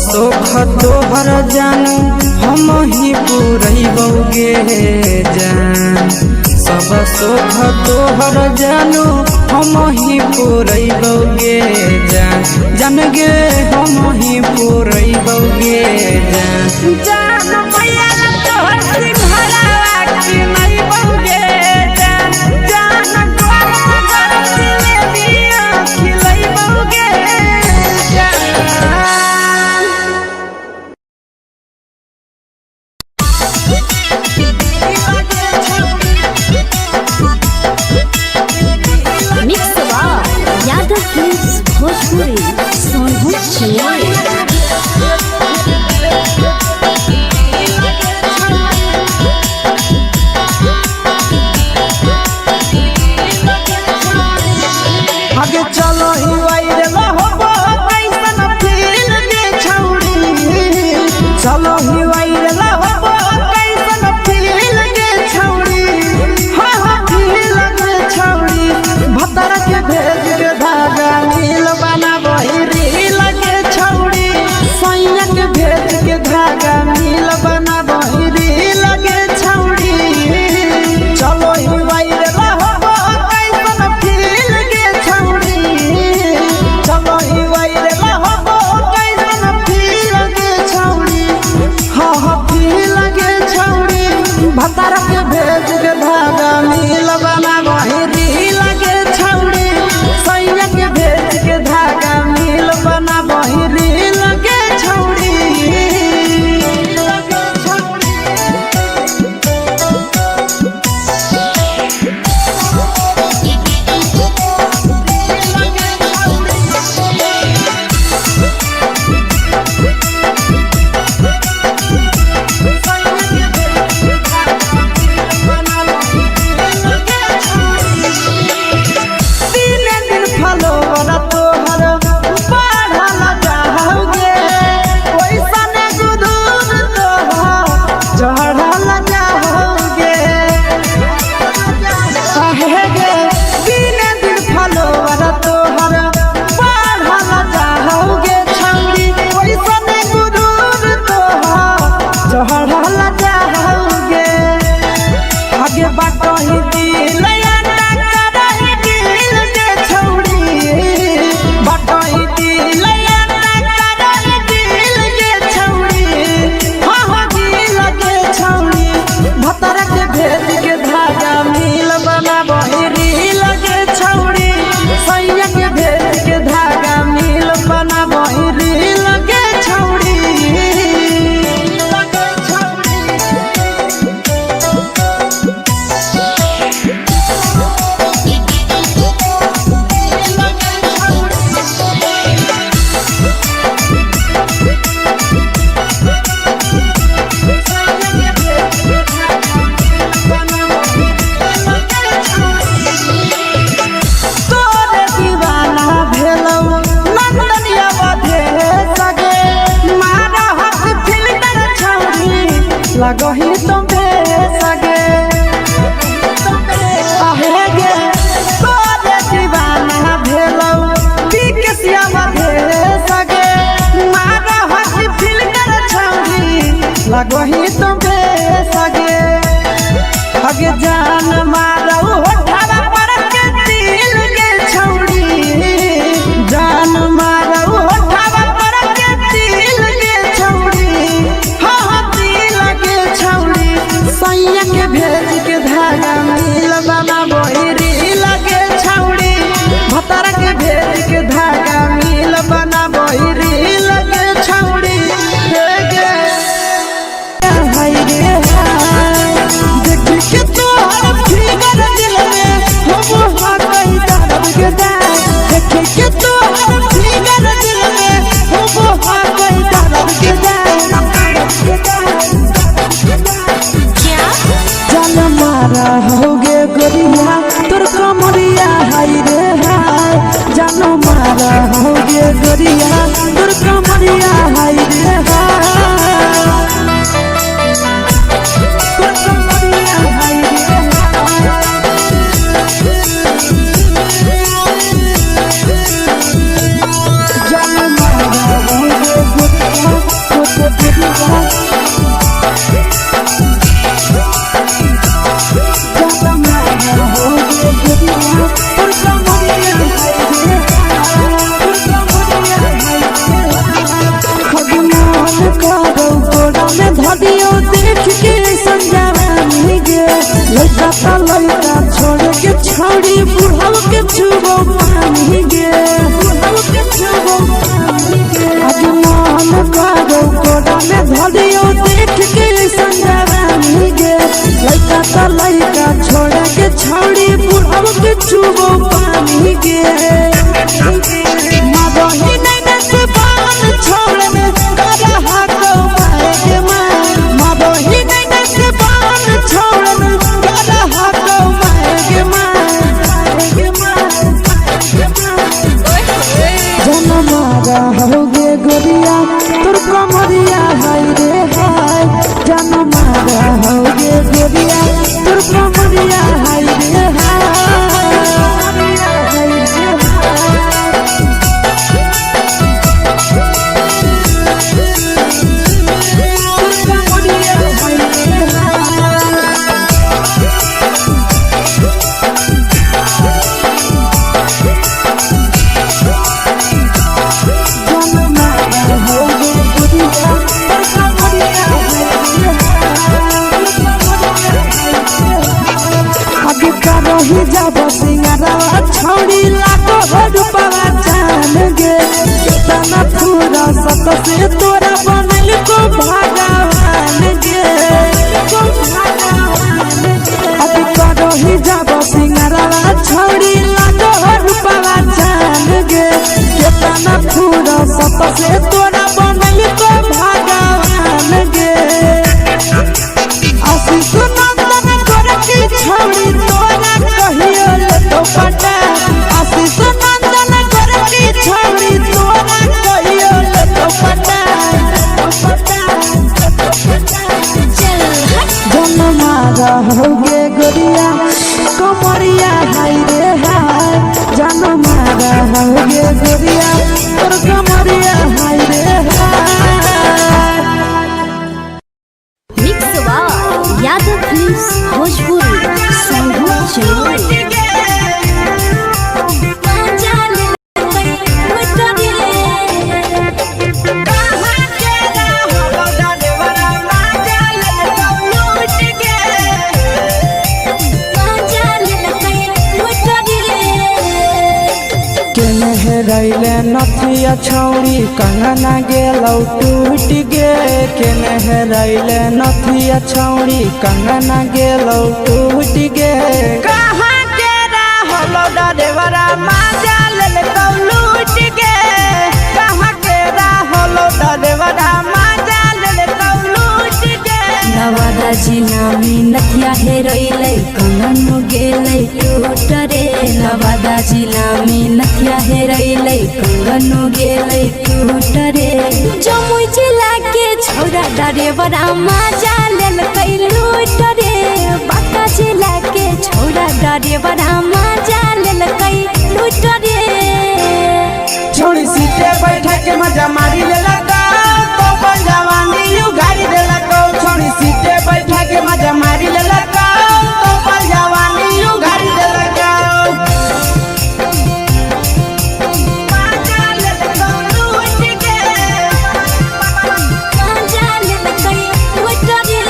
सोख तोहर जानू हम ही पुरैबो गे जान सब सोख तोहर जानू हम ही पुरैबो गे जान जान गे हम ही पुरैबो गे जान जान मैया तोहर सिंघरावा की नहीं बौगे जान जान गरम गरम जिलेबिया खिलैबो गे जान भोजपुरी सोनू चिड़िया। आगे चलो ही वायरल होबो कैसन फील के छौड़ी, चलो ही वायरल होबो कैसन फील के छौड़ी, हाँ हाँ फील के छौड़ी। भतर के भेज के धागा नील बनाबो रील के छौड़ी, सैया के भेज के धागा नील बनाबो रील के छौड़ी। चलो ही वायरल होबो कैसन फील के छौड़ी, चलो ही वायरल होबो कैसन फील के छौड़ी, हाँ हाँ फील के छौड़ी। भतर के भेज के धागा नील बनाबो रील के छौड़ी, सैया के भेज के धागा नील बनाबो रील के छौड़ी। आगे बाटो ही दिल के छौड़ी, बाटो ही दिल के छौड़ी, हाँ हाँ दिल के छौड़ी। भतर के भेज के धागा नील बनाबो रील के छौड़ी, सैया के भेज के धागा नील बनाबो रील के छौड़ी। तोरे दीवाना भेलौ नंदनिया बधे सगे, मारा हक फिल्टर छौड़ी लगही तुम्हे सगे। आहे गे तोरे दीवाना भेलौ बिकसिया बधे सगे, मारा हक फिल्टर छौड़ी लगही तुम्हे सगे। आगे जान मारौ होठवा पर के दिल के छौड़ी, जान मारौ होठवा पर के दिल के छौड़ी, हाँ हाँ दिल के छौड़ी। सैया के भेज के धागा नील बनाबो रील के छौड़ी, भतर के भेज के धागा नील बनाबो रील के छौड़ी। हे गे हाय रे हाय, देखी के तोहर फिगर दिल में हम हाँ कहीं दर्द के दाग, देखी के तोहर फिगर दिल में हम हाँ कहीं दर्द के दाग। जान मारा होगे गोरिया तोर कमरिया हाय रे हाय, जान मारा होगे गोरिया तोर कमरिया हाय रे हाय, तोर कमरिया हाय रे हाय। जान मारा होगे गोरिया तोर कमरिया, जान मारा होगे गोरिया तोर कमरिया हाय रे हाय, तोर कमरिया हाय रे हाय। भगवान करो गोड़ा में धदियो देख के संजानी गे, लड़का ता लड़का छोड़ के छौड़ी बुढ़ाव के छुबो पानी गे, बुढ़ाव के छुबो पानी गे। भगवान करो गोड़ा में धदियो देख के संजानी गे, लड़का ता लड़का छोड़ के छौड़ी बुढ़ाव के छुबो पानी गे। मारो फुर्सत से तोरा बनल को भगवान गे अभी करो ही जब सिंगरवा छौड़ी लागो रूपवा जान गे केतना फुर्सत से तोरा बनल को भगवान गे आशीष नंदन गोरखी छौड़ी तोरा कहियो ले तो पटा आशीष नंदन गोरखी छौड़ी तोरा कहियो ले तो पटा जन्मा रहोगे गोरिया कमरिया हाय रे हाय जन्मा रहोगे गोरिया तोर कमरिया हाय रे हाय। Mix by Yadav films Bhojpuri संगीत चलो रैले नथिया छौड़ी कंगना गेलौ टूट गे केने रैले नथिया छौड़ी कंगना गेलौ टूट गे कहाँ के रहलो डरेवरा माजा ले कौ लूट गे कहाँ के रहलो डरेवरा माजा ले कौ लूट गे नवादा जिला में नथिया हेरैले कंगन गेलै टूट रे नवादा जिला में नथिया हेरैले कंगन गेलै टूट रे जमुई जिला के छौरा डरेवरा माजा लेल कै लूट रे बांका जिला के छौरा डरेवरा माजा लेल कै लूट रे छोड़ी सीटे बैठा के मजा मारी ले लगा तो बन जवानी यू गाड़ी दे लगा छोड़ी सीटे बैठा के मजा मारी ले लगा तो बन जवानी यू गाड़ी दे लगा माजा ले लगा लूट के माजा लेल कै लूट रे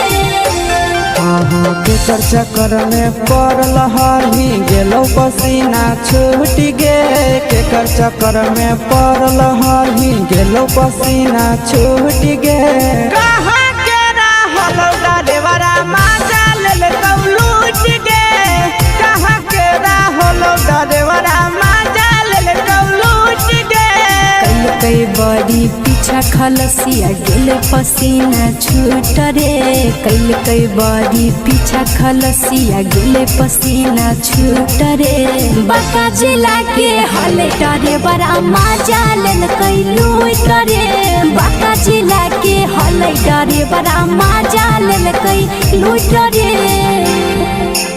केकर चक्कर में पड़ल हरही गेलौ पसीना छूट गे केकर चक्कर में पड़ल हरही गेलौ पसीना छूट गे कहाँ के रहलो डरेवरा माजा ले कौ लूट गे कहाँ के रहलो डरेवरा माजा ले कौ लूट गे कई बड़ी पीछा खलसिया गेल पसीना छूट रे कई बड़ी पीछा खलसिया गेल पसीना छूट रे बांका जिला के हले डरे बड़ा माजा लेल कई लूट रे बांका जिला के हले डरे बड़ा माजा लेल कई लूट रे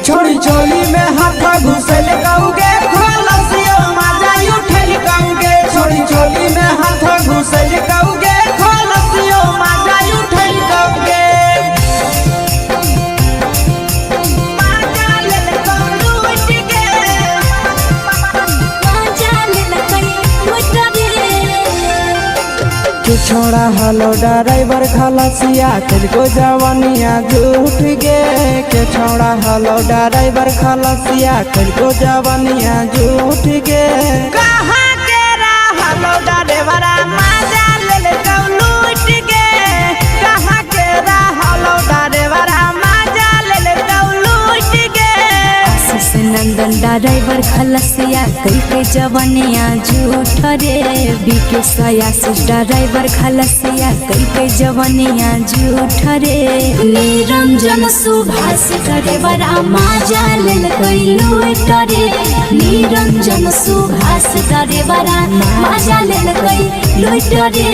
छोड़ी चोली में हाथ घुसल कौगे खलसियो माजा उठल कौगे छोड़ी चोली में हाथ घुसल कौगे खलसियो माजा उठल कौगे माजा ले कौ लूट गे माजा लेल कई लूट रे के छोड़ा हलो ड्राइवर खलसिया तेलको जवानिया झूठ गे के छोड़ा हलो ड्राइवर खलसिया तेलको जवानिया झूठ गे कहाँ के रहलो डरेवरा माजा ले कौ लूट गे कहाँ के रहलो डरेवरा माजा ले कौ लूट गे आशीष नंदन ड्राइवर खलसिया कई जवनिया झूठ रे बीके आशीष ड्राइवर खलसिया कई जवनिया झूठ रे निरंजन सुभाष ड्राइवरा माजा लेल कई लूट रे निरंजन सुभाष ड्राइवरा माजा लेल कई लूट रे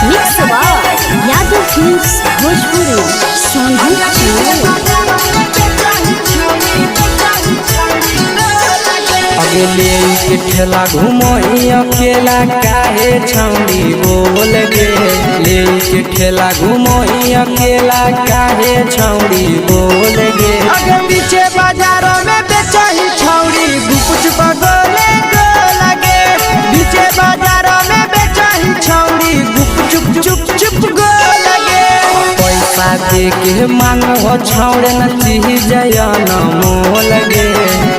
mix by Yadav films Bhojpuri संगीत अगले के ठेला घुमोई अकेला काहे छौड़ी बोल गे ले के ठेला घुमोई अकेला काहे छौड़ी बोल गे आगे पीछे बाजारों में बेचही छौड़ी गुप चुप गोले गो लगे पीछे बाजारों दे के मांगो छौड़े न चीज न मोल गे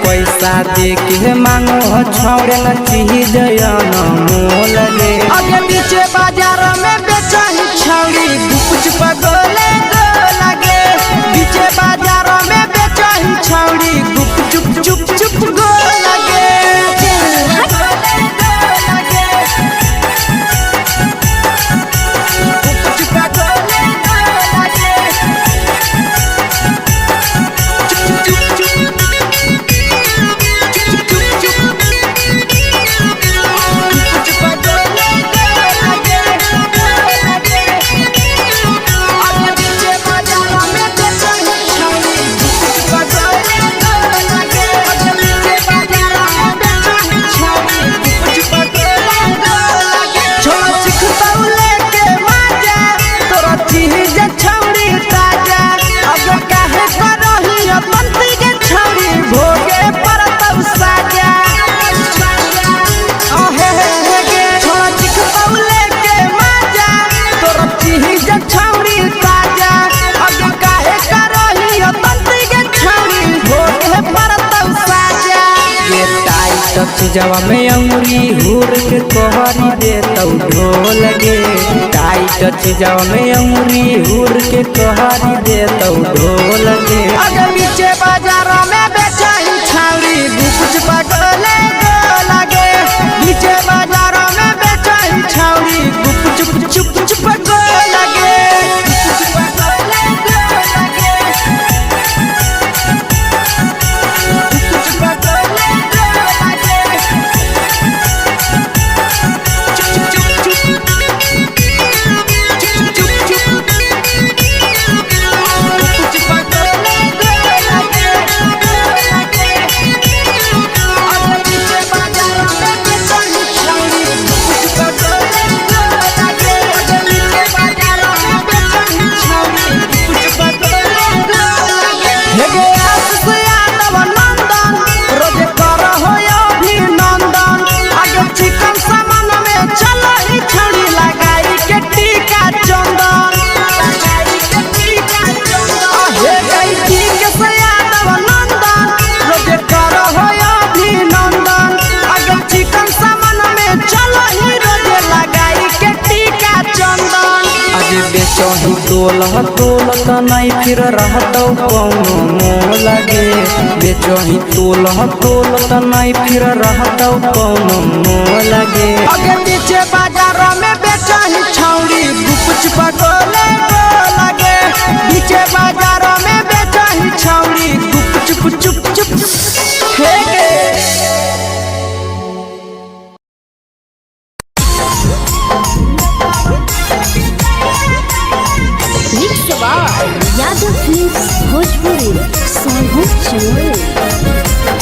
पैसा दे के मांगो छौड़े न चीज न मोल गे आगे पीछे बाजार में बेचही छौड़ी गुपच पगोले गोला गे पीछे बाजार में बेचही छौड़ी गुप चुप चुप चुप गोला गे चीजवा में अंगुरी हुर के कहरी दे तौ ढोल गे टाइट चीजवा में अंगुरी हुर के कहरी दे तौ ढोल गे आगे पीछे बाजार में बेचही छौड़ी गुपच पगोले गोला गे पीछे बाजार में बेचही छौड़ी गुप चुप चुप चुप गोला गे बेचही तोल नहीं फिर रहतौ कौनो मोल गे बेचही तोल नहीं फिर रहतौ कौनो मोल गे आगे पीछे बाजार में बेचही छौड़ी गुपच पगोले गोला गे पीछे बाजार में बेचही छौड़ी गुप चुप चुप चुप हे गे यादव फिल्म्स भोजपुरी सोनू चोर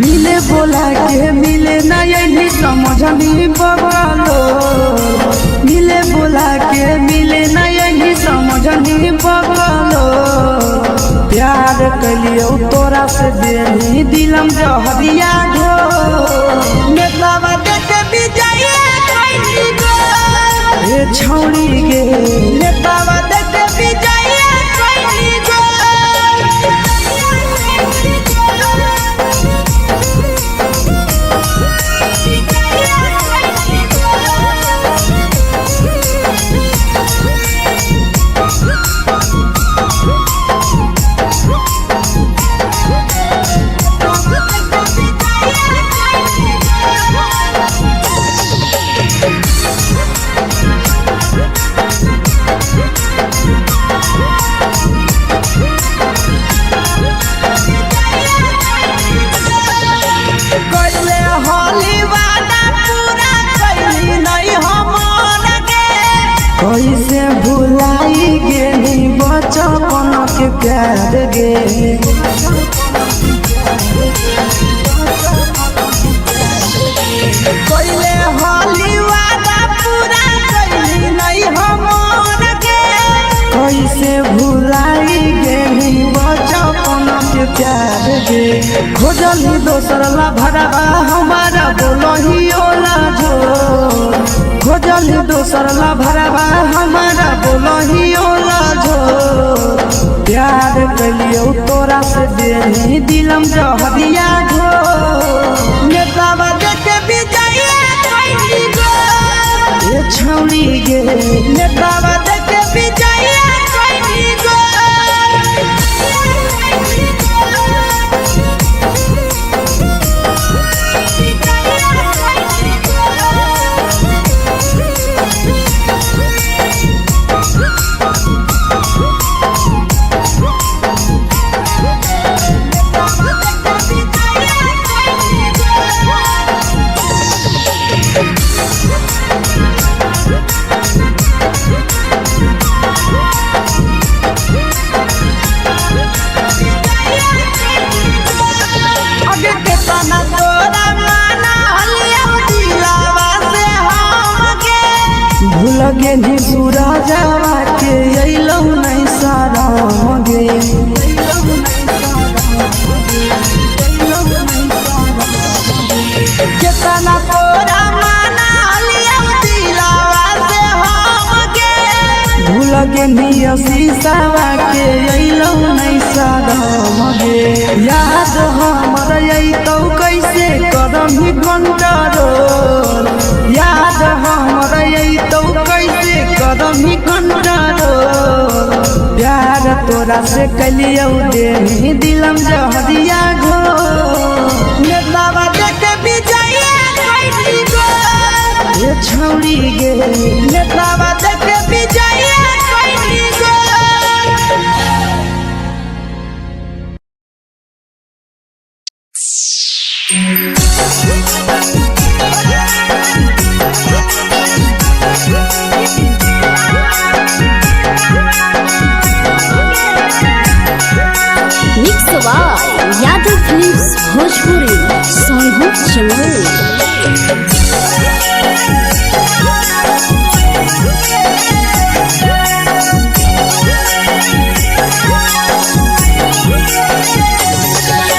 मिले बोला के मिले ना यही समझनी बगलो मिले बोला के मिले ना यही समझनी बगलो प्यार कलियो तोरा से देनी दिलम जहरिया ढो मेलावा देखे बिजाइए खैनी गो हे छौड़ी गे मेलावा देखे बिजाइए खैनी गो भरवा हमारा बोलो ही ओला झोर खोजल दोसर ला भरवा हमारा बोलो ही ओला झोर प्यार कलियो तोरा से देनी दिलम जहरिया झोर नेतावा देखे बिजाइए कोई गो ये छौड़ी गे नेतावा देखे बिजाइए कोई गो लगे नी बुरा जावा के अइलौ नहीं सारा मगे केतना तोरा माना लिया दिलावा से हमके भूल गे नी शीशावा के अइलौ नहीं सारा मगे याद हमर अइतौ कैसे करम ही कंट्रोल याद हमर अइतौ कैसे करम ही कंट्रोल प्यार तोरा से कलियौ देनी दिलम जहरिया घो नेतावा देखे बिजाइए कोई गो ये छौड़ी गे नेतावा देखे बिजाइए कोई गो यादव फिल्म्स भोजपुरी सोनू चमोली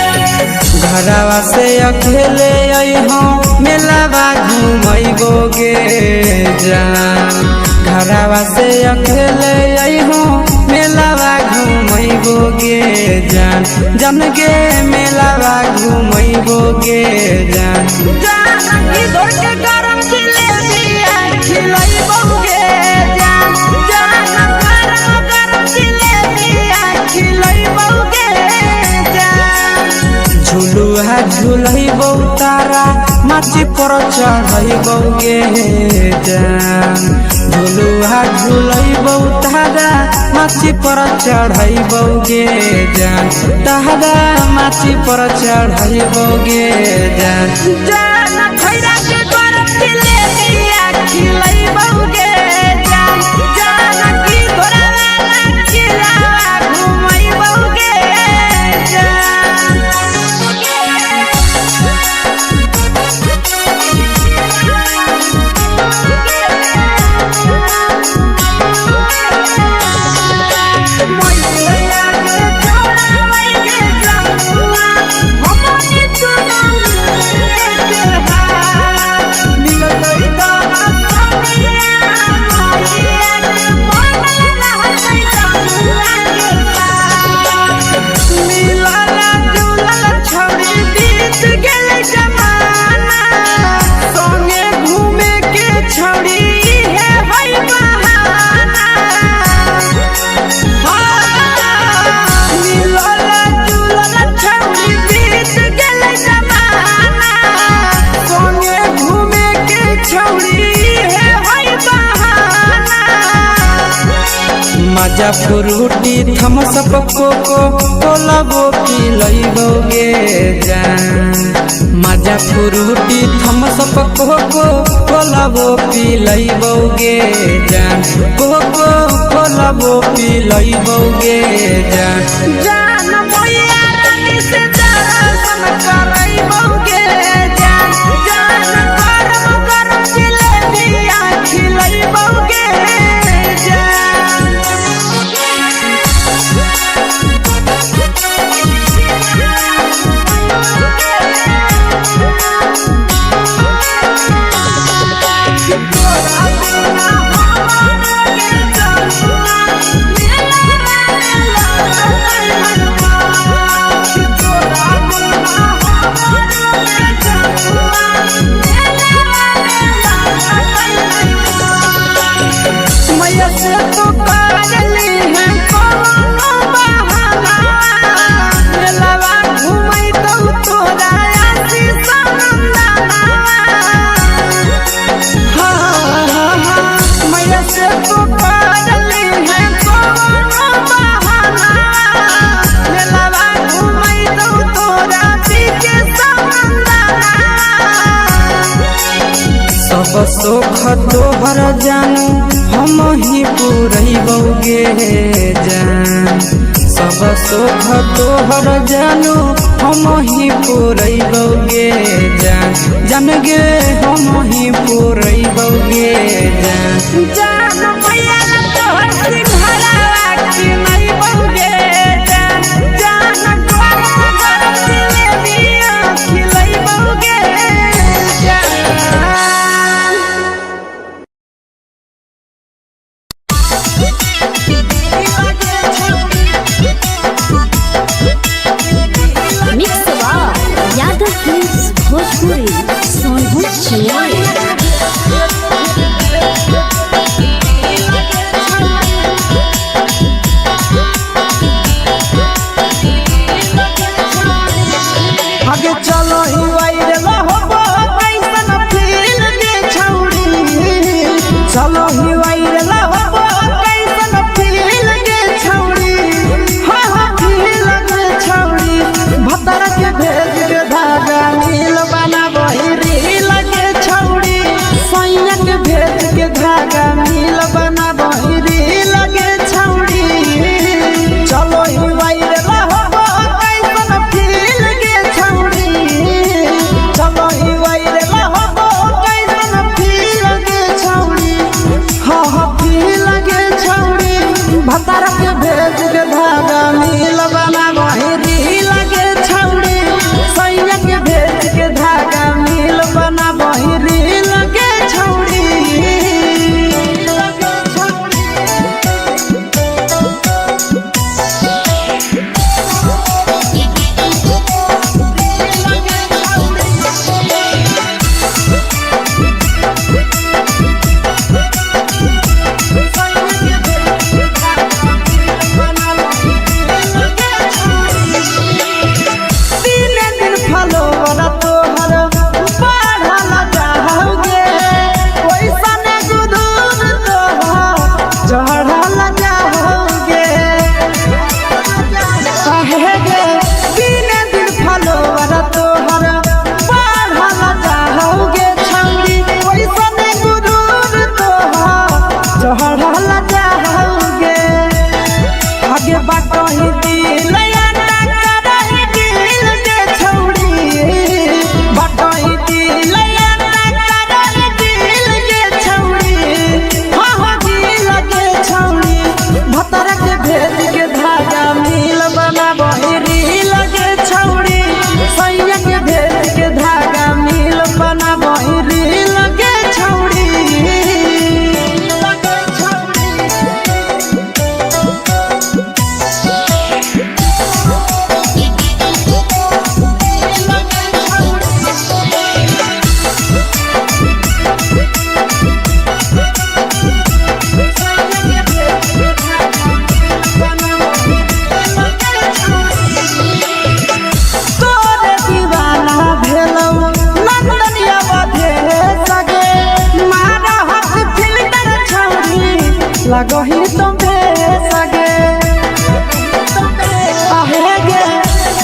घरवा से अकेले अइहो मेलावा घूमैबो गे जान घरवा से अकेले अइहो मेलावा घूमैबो गे जान जन गे मेलावा घूमैबो गे जान जानकी दौड़ के गरम जिलेबिया खिलैबो गे जान गरम जिलेबिया खिलैबो गे जान झुलुहा झुलैबो तारा माची पर चढ़ैबो गे जान झुलुहा झुलैबो तारा माची पर चढ़ैबो गे जान तारा माची पर चढ़ैबो गे जान खैरा के गरम जिलेबिया खिलैबो गे जान जानकी घोड़ा वाला खिलावा घुमैबो गे जान मजा फ्रूटी थमसप कोको कोलाबो पिलैबो गे जान मजा फ्रूटी थमसप कोको कोलाबो पिलैबो गे जान कोको कोलाबो पिलैबो गे जान जान मोया रानी से दर्शन करैबो गे जान गरम गरम जिलेबिया खिलैबो गे जान तोहर जानू हम ही पुरैबौगे जान सब सुख तोहर जानू हम ही पुरैबौगे जान जान गे हम ही पुरैबौगे जान जान भैया तोहर सिंघरावा की नहीं बौगे जान जान तोहर जिलेबिया खिलाई बौगे मिक्सवा यादव फिल्म्स भोजपुरी सोनू चिड़िया आगे चलो ही वायरल होबो कैसन फील के छौड़ी चलो ही वायरल होबो कैसन फील के छौड़ी हाँ हाँ फील के छौड़ी भतर के भेज के धागा मिल बना बहिरी लगे छौड़ी सैया के भेज के धागा मिल बना बहिरी लगे छौड़ी चलो ही वायरल होबो कैसन फील के छौड़ी चलो ही वायरल होबो कैसन फील के छौड़ी हाँ हाँ फील के छौड़ी भतर के भेज के धागा मिल बना बहिरी लगे छौड़ी सैया के भेज के धागा मिल बना बहिरी लगे छौड़ी दिने दिन फलोवर तोहर बढ़ल जाओगे ओइसन गुदूर तोहर चढ़ल जाओगे काहे गे दिने दिन फलोवर तोहर बढ़ल जाओगे छौड़ी ओइसन गुदूर तोहर चढ़ल जाओगे आगे बाटही दिल लगही तुम्हे सगे आहे गे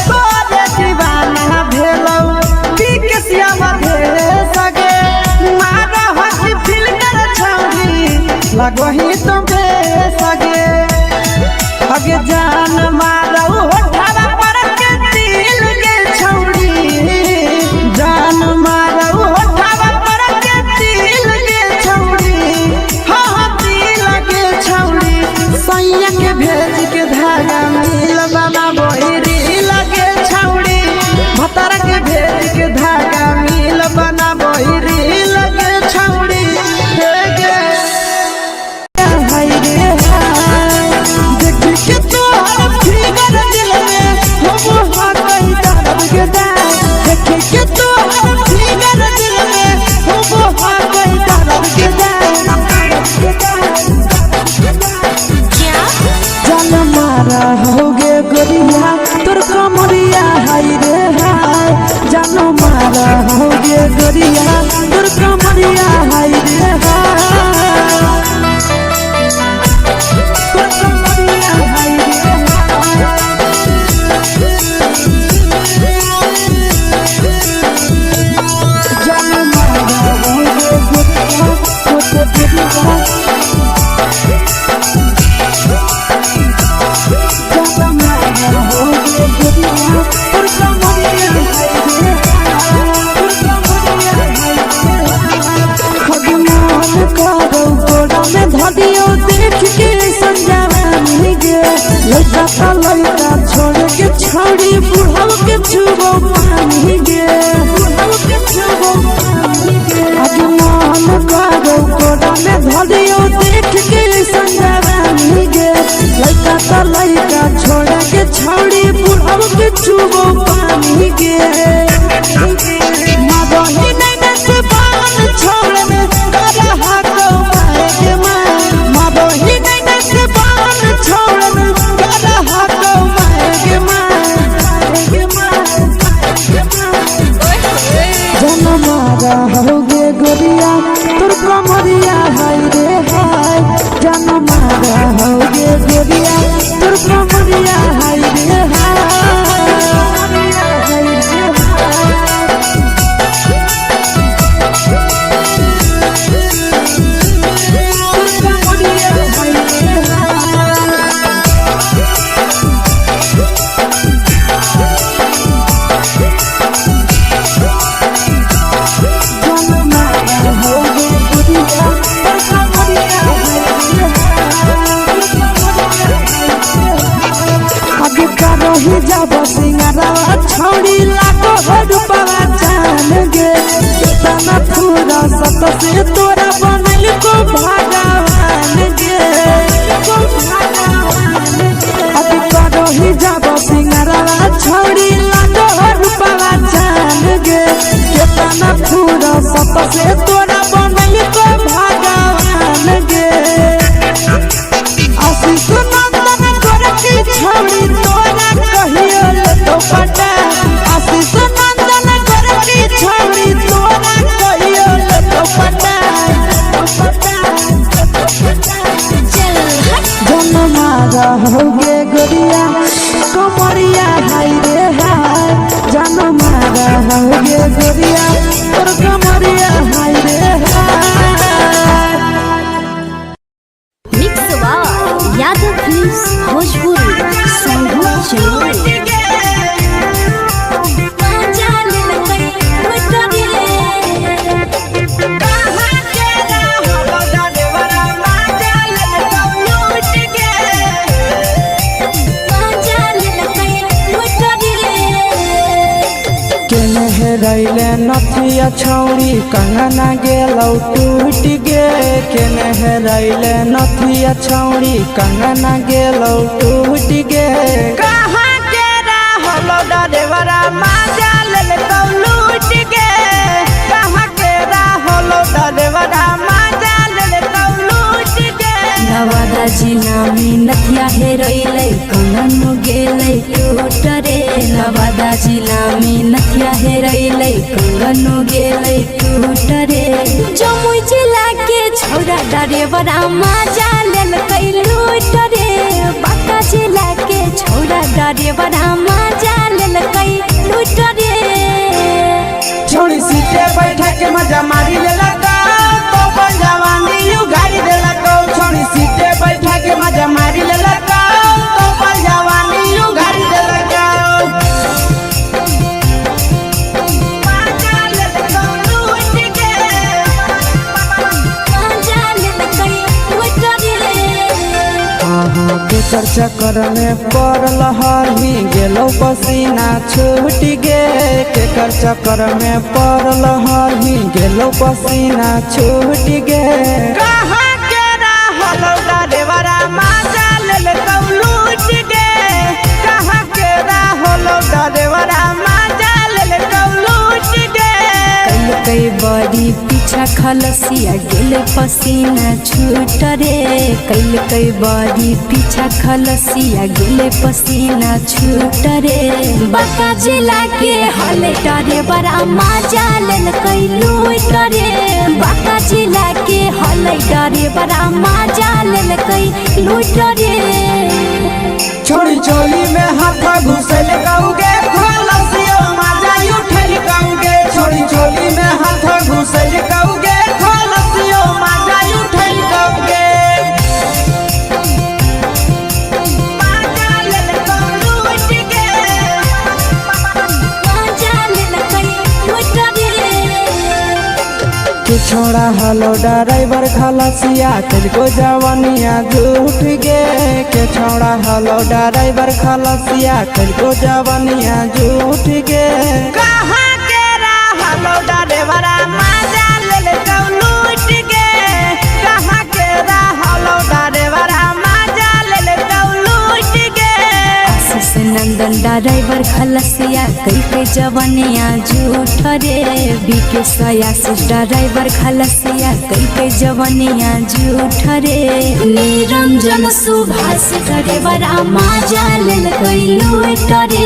तोरे दीवाना भेलौ बिकसिया मधे सगे मारा हसी फिल्टर छौड़ी लगही तुम्हे सगे अगे जान मारौ होठवा पर के दिल के छौड़ी जान मारौ होठवा पर के दिल के छौड़ी हाँ हाँ दिल के छौड़ी सैया के भेज के धागा मिल बना बहिरी लगे छौड़ी भतर के भेज के धागा मिल बना बहिरी लगे छौड़ी हे गे हाय रे हाय देख के तोहर धलियो देख के संजवानी गे लड़का का लड़का छोड़ के छौड़ी बुढ़ाव के छुबो पानी गे आज मन करो कोड़ा में धलियो देख के संजवानी गे लड़का का लड़का छोड़ के छौड़ी बुढ़ाव के छुबो पानी गे मादही नहीं से बान छोड़ में करा हाथों मारे मां मादही नहीं से बान छोड़ में करा हाथों मारे मां जनमारा होगे गोरिया तोर कमरिया हाय रे हाय जनमारा होगे गोरिया तोर कमरिया हाय रे हाय जब सिंगारवा छौड़ी लागो रुपवा जान गे कितना पूरा सत से तोरा बनल को भगवान गे अभी करो ही जब सिंगारवा छौड़ी लागो रुपवा जान गे कितना पूरा सत से तोरा बनल को भगवान गे आशीष नंदन करती छौड़ी तोरा कहियो तो पटा आशीष नंदन करती छौड़ी तोरा कहियो तो पटा जनमारा होगे गोरिया कमरिया हाय रे हाय जनमारा होगे गोरिया तोर कमरिया हाय रे हाय मिक्स यादव फिल्म्स भोजपुरी संगीत चैनल रैले नथिया छौड़ी कंगना गेलौ टूट गे केने रैले नथिया छौड़ी कंगना गेलौ टूट गे कहाँ के रहलो डरेवरा माजा लेलकौ लूट गे कहाँ के रहलो डरेवरा माजा लेलकौ लूट गे नवादा जिला में नथिया हेरोइलै कंगन गेलै टूट रे नवादा जिला में नथिया हेरोइलै कंगन गेलै टूट रे जमुई जिला के छौड़ा डरेवरा माजा लेलकै लूट रे बांका जिला के छौड़ा डरेवरा माजा लेलकै लूट रे छोड़ी सीटे बैठा के मजा मारी लेलकौ तो जवानी यू गाड़ी देलकौ छोड़ी सीटे बैठा के मजा मारी लेलकौ तो जवानी यू गाड़ी देलकौ केकर चक्कर में पड़ल हरही गेलौ पसीना छूट गे केकर चक्कर में पड़ल हरही गेलौ पसीना छूट गे कहाँ के रहलो डरेवरा माजा लेलकौ लूट गे कहाँ के रहलो डरेवरा माजा लेलकौ लूट गे कई बड़ी पीछा खलसिया गेले पसीना छूट रे कई बड़ी पीछा खलसिया गेले पसीना छूट रे बांका जिला के हले डरे बड़ा माजा लेलकै लूट रे बांका जिला के हले डरे बड़ा माजा लेलकै लूट रे छोड़ी चोली में हाथ घुसल गौगे खलसियो माजा उठल गौगे छोड़ी चोली में हाथ घुसल गौगे खलसियो माजा उठल गौगे माजा लेलकौ लूट गे माजा लेलकै लूट रे कुछ छोड़ा हलो ड्राइवर खलसिया तुझको जवानिया झूठ गे के छोड़ा हलो ड्राइवर खलसिया तुझको जवानिया झूठ गे कहाँ के हलो ड्राइवर मजा ले लूट गे कहाँ के हलो ड्राइवर मजा ले लूट गे आशीष नंदन ड्राइवर खलसिया कई के जवानिया झूठ रे बीके आशीष ड्राइवर खलसिया कई के जवानिया झूठ रे निरंजन सुभाष ड्राइवर मजा ले लूट रे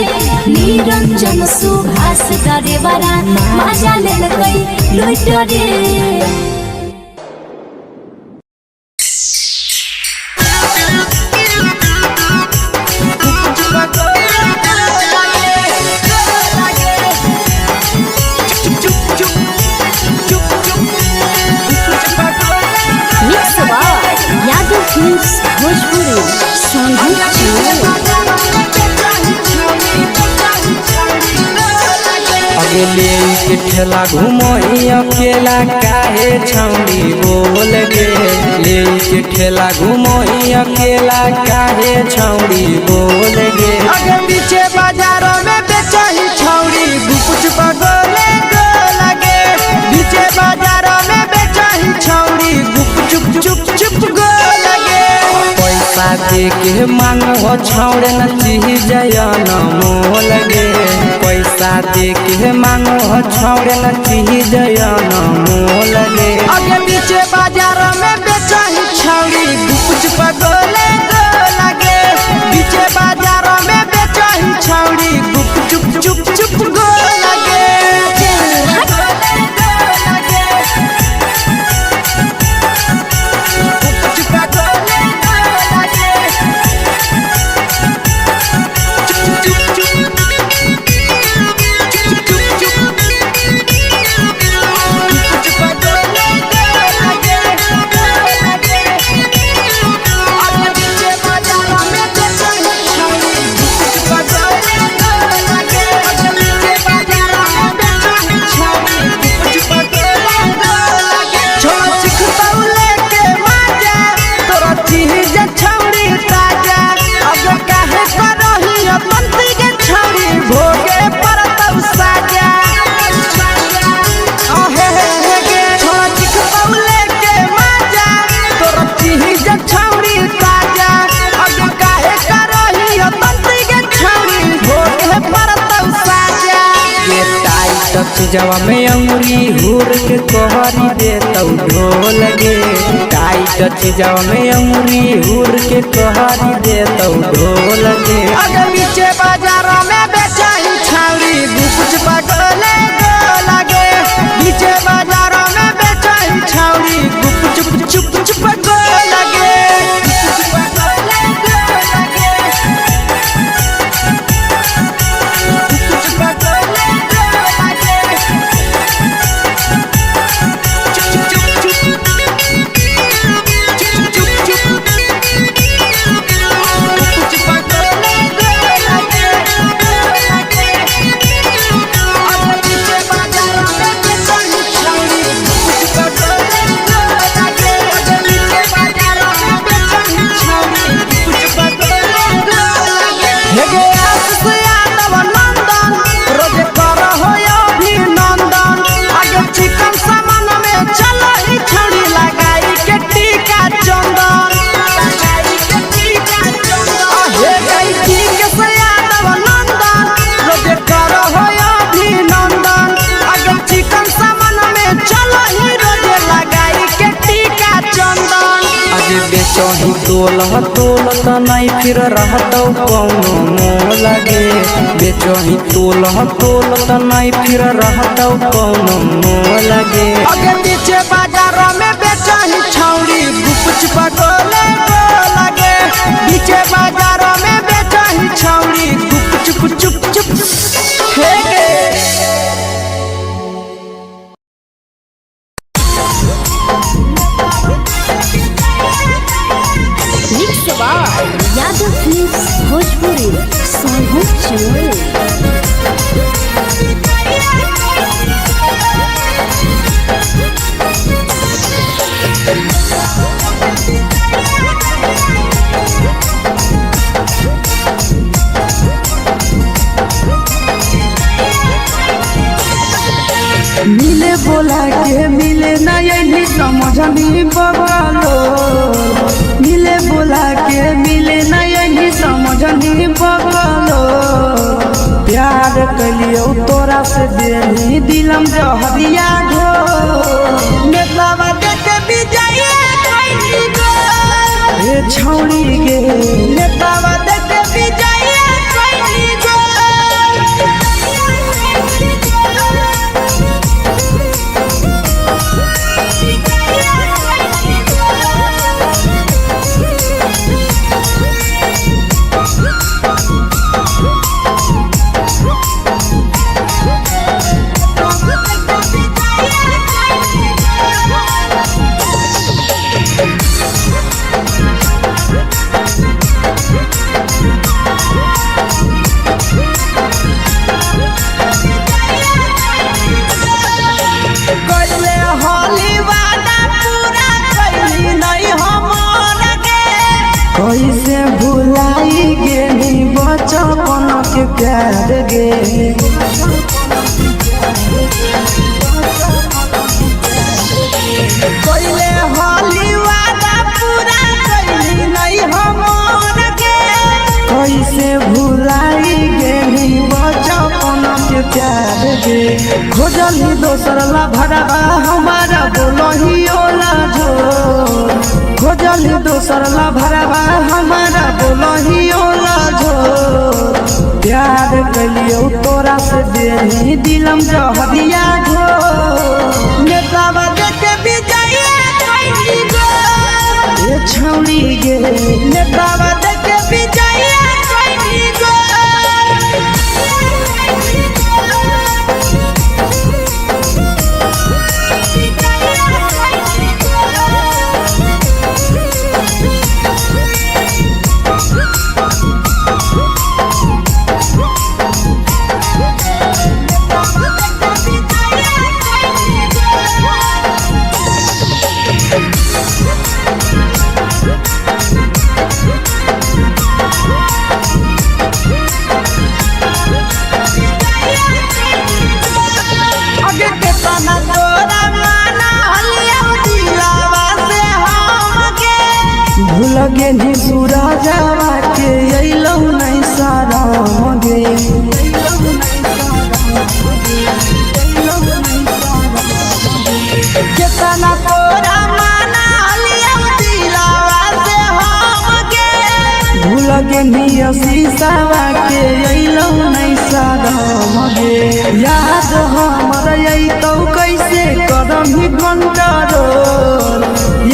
निरंजन सुभाष ड्राइवर मजा ले लूट रे भोजपुरी अगले के ठेला घूमो अकेला काहे छौड़ी बोल गे ले के ठेला घूमो अकेला काहे छौड़ी बोल गे अगे पीछे बाजारों में बेचही छौड़ी गुपुच पगोले गो लगे पीछे बाजारों में बेचही छौड़ी गुप चुप चुप चुप गो लगे पैसा दे के मांगो छौड़े न चीज न मोल गे पैसा दे के मांगो छौड़े न चीज न मोल गे अगे पीछे बाजारों में बेचही छौड़ी गुपुच पगोले गो लगे पीछे बाजारों में बेचही छौड़ी गुप चुप चुप चुप गो लगे जवा में अंगुरी हुर के कोहरी दे तो ढोल गे टाइट जवा में अंगुरी हुर के कोहरी दे तो ढोल गे अगे पीछे बाजारों में बेचही छौड़ी गुपुच पगोले गो लगे पीछे बाजारों में बेचही छौड़ी गुप चुप चुप चुप गो लगे बेचही तोल त नहीं फिर रहतौ कौनो मोल गे बेचही तोल त नहीं फिर रहतौ कौनो मोल गे अगे पीछे बाजारों में बेचही छौड़ी गुपुच पगोले गो लगे पीछे बाजारों में बेचही छौड़ी गुप चुप चुप चुप हे गे यादव फिल्म्स भोजपुरी सोनू चोर समझनी बगलो मिले बोला के मिले न यही समझनी बगलो प्यार कलियो तोरा से देनी दिलम जहरिया घो नेतावा देखे विजय कैली गो ए छौड़ी गे नेतावा देखे विजय कैली गो कैसे भुलाई गेली बचपन के प्यार गे कोइले होली वादा पूरा कैली नहीं हमर के कैसे भुलाई गेली बचपन के प्यार गे खोजली दोसर ला भरवा हमारा बोलही ओला जो खोजली दोसर ला भरवा हमारा बोलही ओला जो प्यार कलियो तोरा से देनी दिलम जहरिया घो नेतावा देखे विजय कैली गो ए छौड़ी गे नेतावा देखे विजय कैली गो भूल गेली सूरजवा के अइलौ नहीं साराम गे केतना तोरा माना लिया दिलावा से हमके भूल गेली शीशावा के अइलौ नहीं साराम गे याद हमर अइतौ कैसे करम कंट्रोल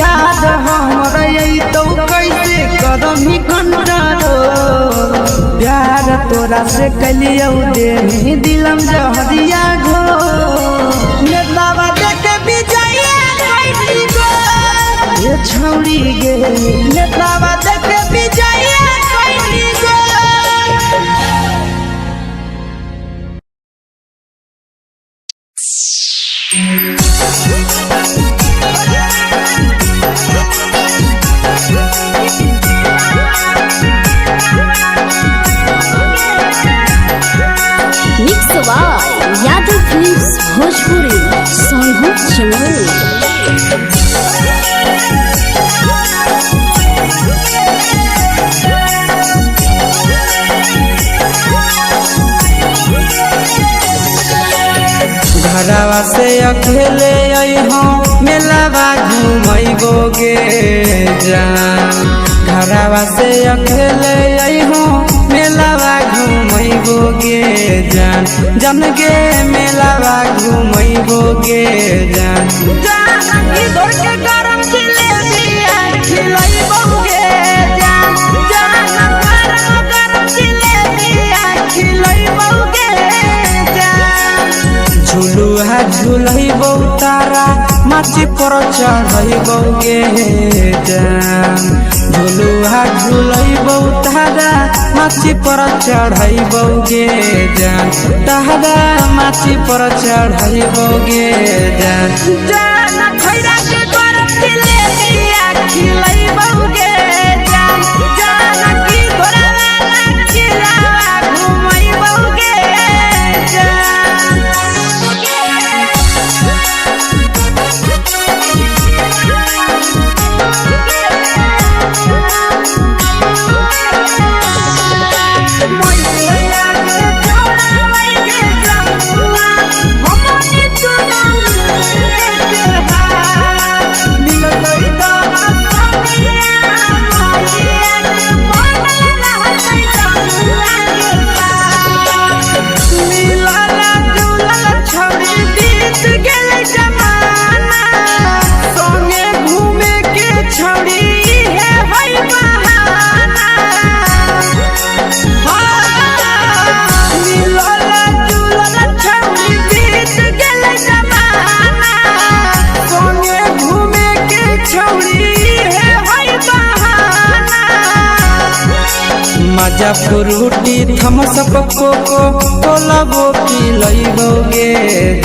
याद हमर अइतौ कैसे करम कंट्रोल प्यार तोरा से कलियो देनी दिलम जहरिया घो नेतावा देखे विजय कैली गो ए छौड़ी गे नेतावा देखे विजय कैली गो mix by Yadav films Bhojpuri सोनू चमोली घरवा से अकेले अइहो मेलावा घूमैबो गे जान घरवा से अकेले अइहो मेलावा घूमैबो गे जान जन गे मेलावा घूमैबो गे जान जानकी दौड़ के गरम जिलेबिया खिलैबो गे जान गरम जिलेबिया खिलैबो गे जान झुलुहा झुलैबो तारा माची पर चढ़ैबो गे जान झुलुहा झुलैबो तारा माची पर चढ़ैबो गे जान तारा माची पर चढ़ैबो गे जान जान खैरा के गरम जिलेबिया खिलैबो गे जान जानकी घोड़ा वाला खिलावा घुमैबो गे जान माजा फ्रूटी थम्स अप कोको कोला वो पी लइबोगे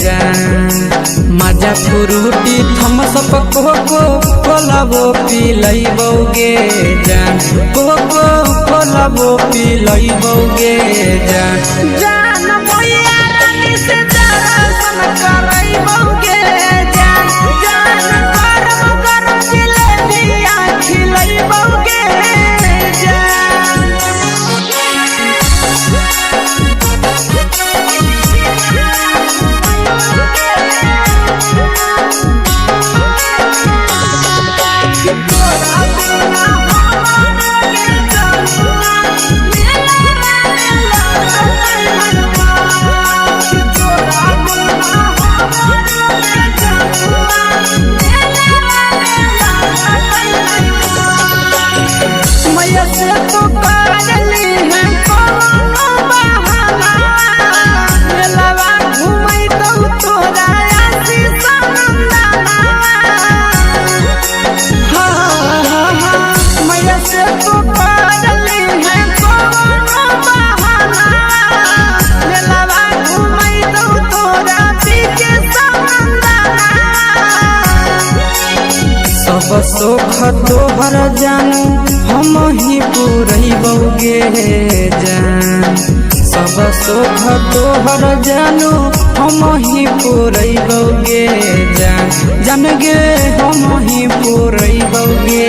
जान। माजा फ्रूटी थम्स अप कोको कोला वो पी लइबोगे जान। कोको कोला वो पी लइबोगे जान। जान भैया रानी से दर्शन करइबोगे जान। जान गरम गरम जिलेबिया खिलइबोगे जान। मैया से तो करली है कोनो बहाना। मेलावा घुमई तो तोरा आशीष नंदना। मैया से तो करली है कोनो बहाना। मेलावा घुमई तो तोरा पीछे नंदना। सब सुख तोहर जानू हम ही पूरइबोगे जान। सब सुख तोहर जानू हम ही पूरइबोगे जान। जान गे हम ही पूरइबोगे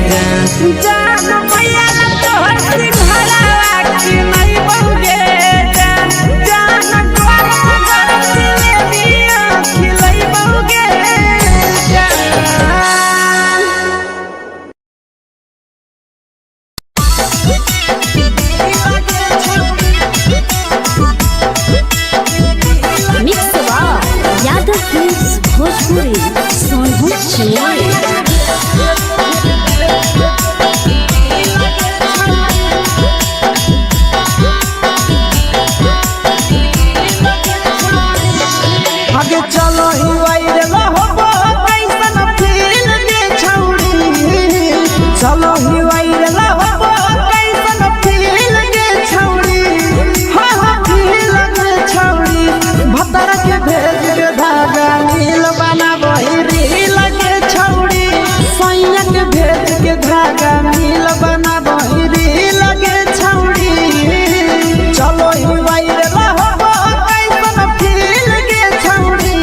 जान। जान भैया तोहर सिंघाड़ा खिलइबोगे जान। जान गरम गरम जिलेबिया खिलइबोगे जान। मिक्स यादव फिल्म्स भोजपुरी सोनू चिन्मय। आगे चलो ही वाइरे लहबो कैसन फील के छौड़ी। चलो ही वाइरे लहबो कैसन फील के छौड़ी। हाँ हाँ फील के छौड़ी। भतर के भेज के धागा नील बना बहिरी लगे छौड़ी। सैया के भेज के धागा नील बना बहिरी लगे छौड़ी। चलो ही वाइरे लहबो कैसन फील के छौड़ी।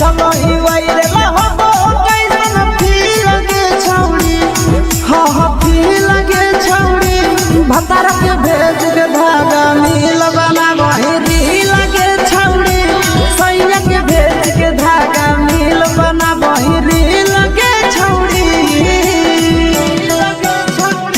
चलो ही वाइरे लहबो कैसन फील के छौड़ी। हाँ हाँ फील के छौड़ी। भतर के भेज के धागा नील बना बहिरी लगे छौड़ी। सैया के भेज के धागा नील बना बहिरी लगे छौड़ी। लगे छौड़ी।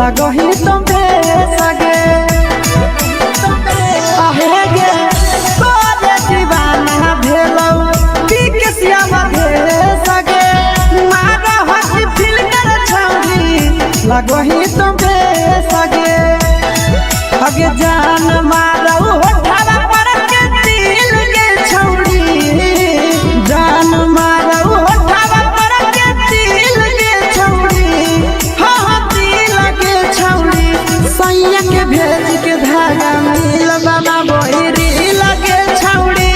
लगही तो लगो ही तुम सगे अगे जान मारो होठवा पर के दिल के छौड़ी जान मारो होठवा पर के दिल के छौड़ी हाँ दिल के छौड़ी सैया के भेज के धागा मिल बना बोरी लगे छौड़ी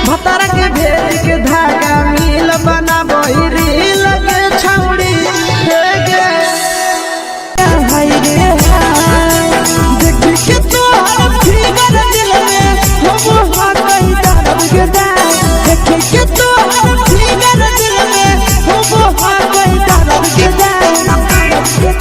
भतर के भेज के धागा मिल बना बोरी लगे छौड़ी हाय रे हाय देख के तो फिगर दिल में हो कहीं दर्द के दाग देख के तो फिगर दिल में हो कहीं दर्द के दाग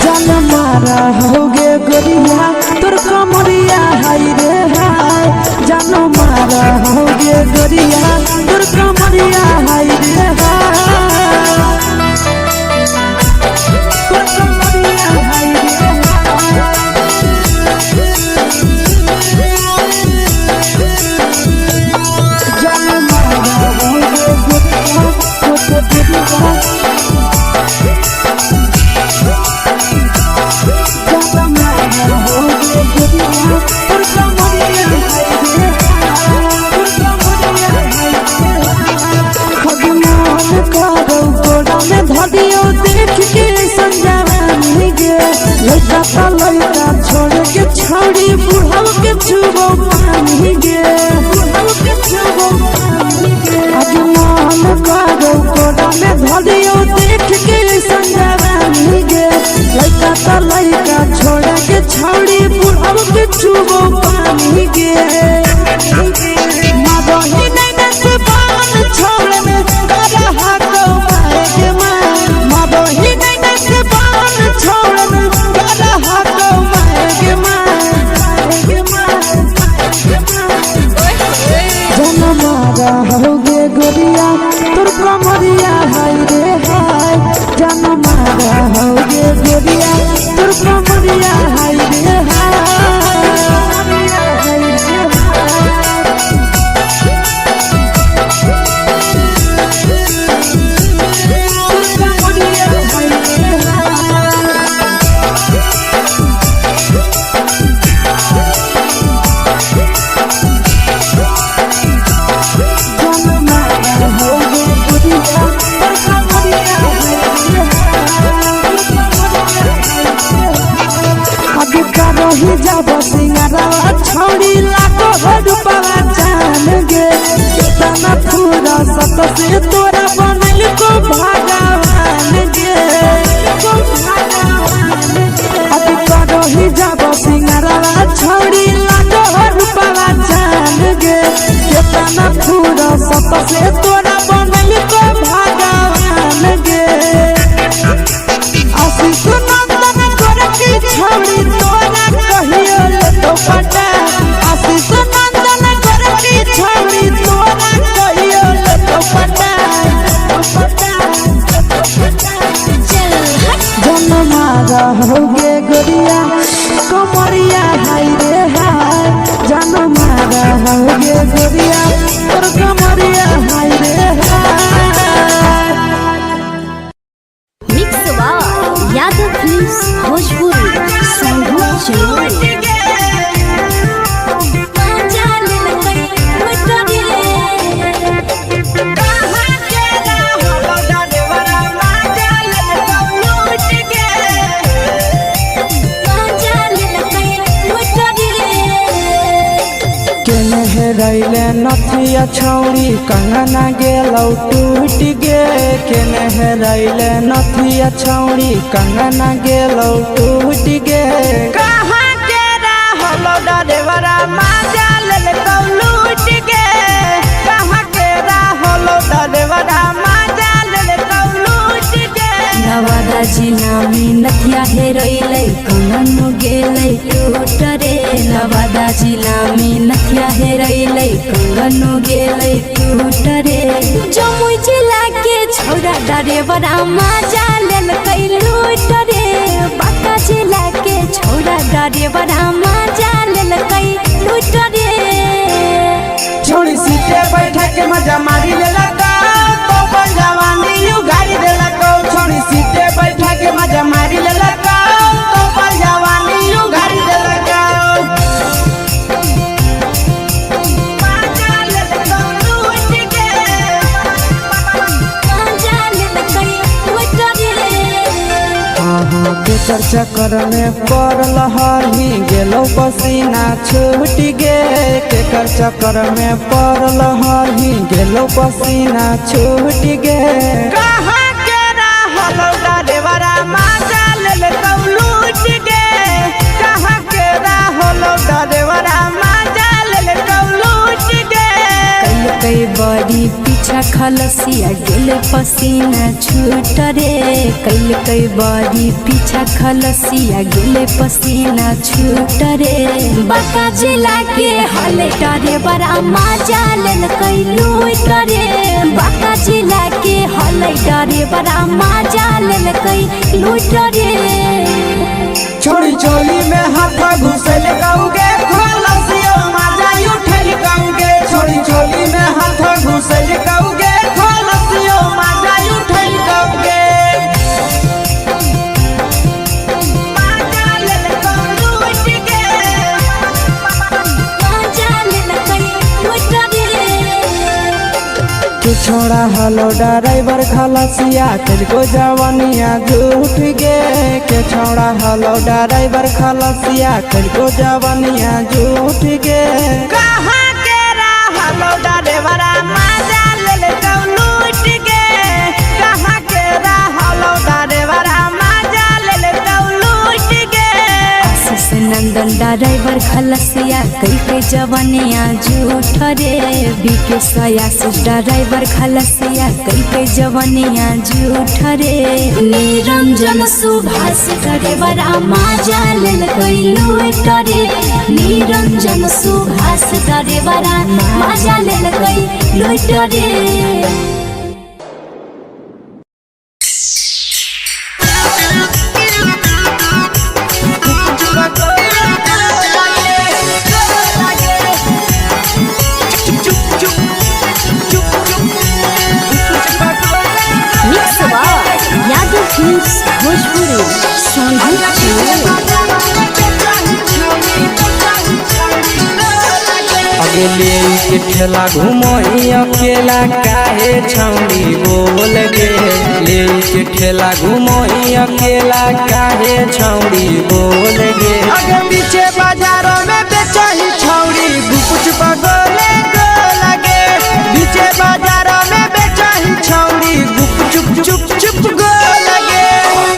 जान मारा होगे गोरिया तोर कमरिया हाय रे हाय जान मारा होगे गोरिया तोर कमरिया हाय रे हाय तोर कमरिया हाय रे जान मारा होगे गोरिया तोर कमरिया लड़का छोड़ के छौड़ी बुढ़ाव के छुबो पानी गे आज मन करो कोड़ा में धरियो देख के संजवानी गे लड़का छोड़ के छौड़ी बुढ़ाव के छुबो पानी गे माबही नहीं से बान छोड़ में करा हाको माए के माँ माबही नहीं से बान छोड़ में करा हाको माए के माँ जन मारा होगे गोरिया तोर कमरिया हाय रे हाय जन मारा होगे गोरिया तोर कमरिया हाय रे हाय जब सिंगारा छौड़ी लाखो रुपया जान गे कितना पूरा सत से तोरा बनल को भगवान गे अब करो ही जब सिंगारा छौड़ी लाखो रुपया जान गे कितना पूरा सत से तोरा बनल को भगवान गे आशीष नंदन गोरखी छौड़ी तोरा कहियो तो पटा आशीष नंदन गोरखी छौड़ी तोरा कहियो तो पटा जन मारा होगे गोरिया कमरिया हाय रे हाय जन मारा होगे गोरिया तोर कमरिया हाय रे हाय मिक्स यादव फिल्म्स भोजपुरी रैले नथिया छौड़ी कंगना गेलौ टूट गे केने हेरैले नथिया छौड़ी कंगना गेलौ टूट गे कहाँ के रहलो डरेवरा माजा लेलकौ लूट गे कहाँ के रहलो डरेवरा माजा लेलकौ लूट गे नवादा जिला में नथिया हेरैले कंगन गेलै टूट रे नवादा जिला में नथिया हेरैले कंगन गेलै टूट रे जमुई जिला के छौड़ा डरेवरा माजा लेलकै लूट रे बांका जिला के छौड़ा डरेवरा माजा लेलकै लूट रे छोड़ी सीटे बैठा के मजा मारी लेलकौ तो जवानी यू गाड़ी देलकौ केकर चक्कर में पड़ल हरही गेलो पसीना छूट गे केकर चक्कर में पड़ल हरही गेलो पसीना छूट गे कहाँ के रहलो डरेवरा माजा ले लूट गे कहाँ के रहलो डरेवरा माजा ले लूट गे कई बड़ी पीछा खलसिया गेल पसीना छूट रे कई बड़ी पीछा खलसिया गेल पसीना छूट रे बाका जिला के हले डरे बड़ा मजा लेल कई लूट रे बाका जिला के हले डरे बड़ा मजा लेल कई लूट रे छोड़ी चोली में हाथ घुसल गाऊंगे खलसियो माजा उठल गाऊंगे छोड़ी चोली में हाथ घुसल गाऊंगे खलसियो माजा उठल गाऊंगे माजा ले लूट गे मजा लेल कई लूट रे तू छोड़ा हलो ड्राइवर खलसिया तेलको जवानिया झूठ गे के छोड़ा हलो ड्राइवर खलसिया तेलको जवानिया झूठ गे कहाँ के रहलो डरेवरा माजा ले लूट गे कहाँ के रहलो डरेवरा माजा ले लूट गे आशीष नंदन ड्राइवर खलसिया कई जवानिया झूठ रे बीके आशीष ड्राइवर खलसिया कई जवानिया झूठ रे निरंजन सुभाष ड्राइवरा मजा लेल कई लूट रे निरंजन सुभाष ड्राइवरा मजा लेल कई लूट रे भोजपुरी अगले के ठेला घुमोई अकेला काहे छौड़ी बोल गे ले के ठेला घुमोई अकेला काहे छौड़ी बोल गे आगे पीछे बाजारों में बेचही छौड़ी गुपुच पगोले गो लगे पीछे बाजारों में बेचही छौड़ी गुप चुप चुप चुप गो लगे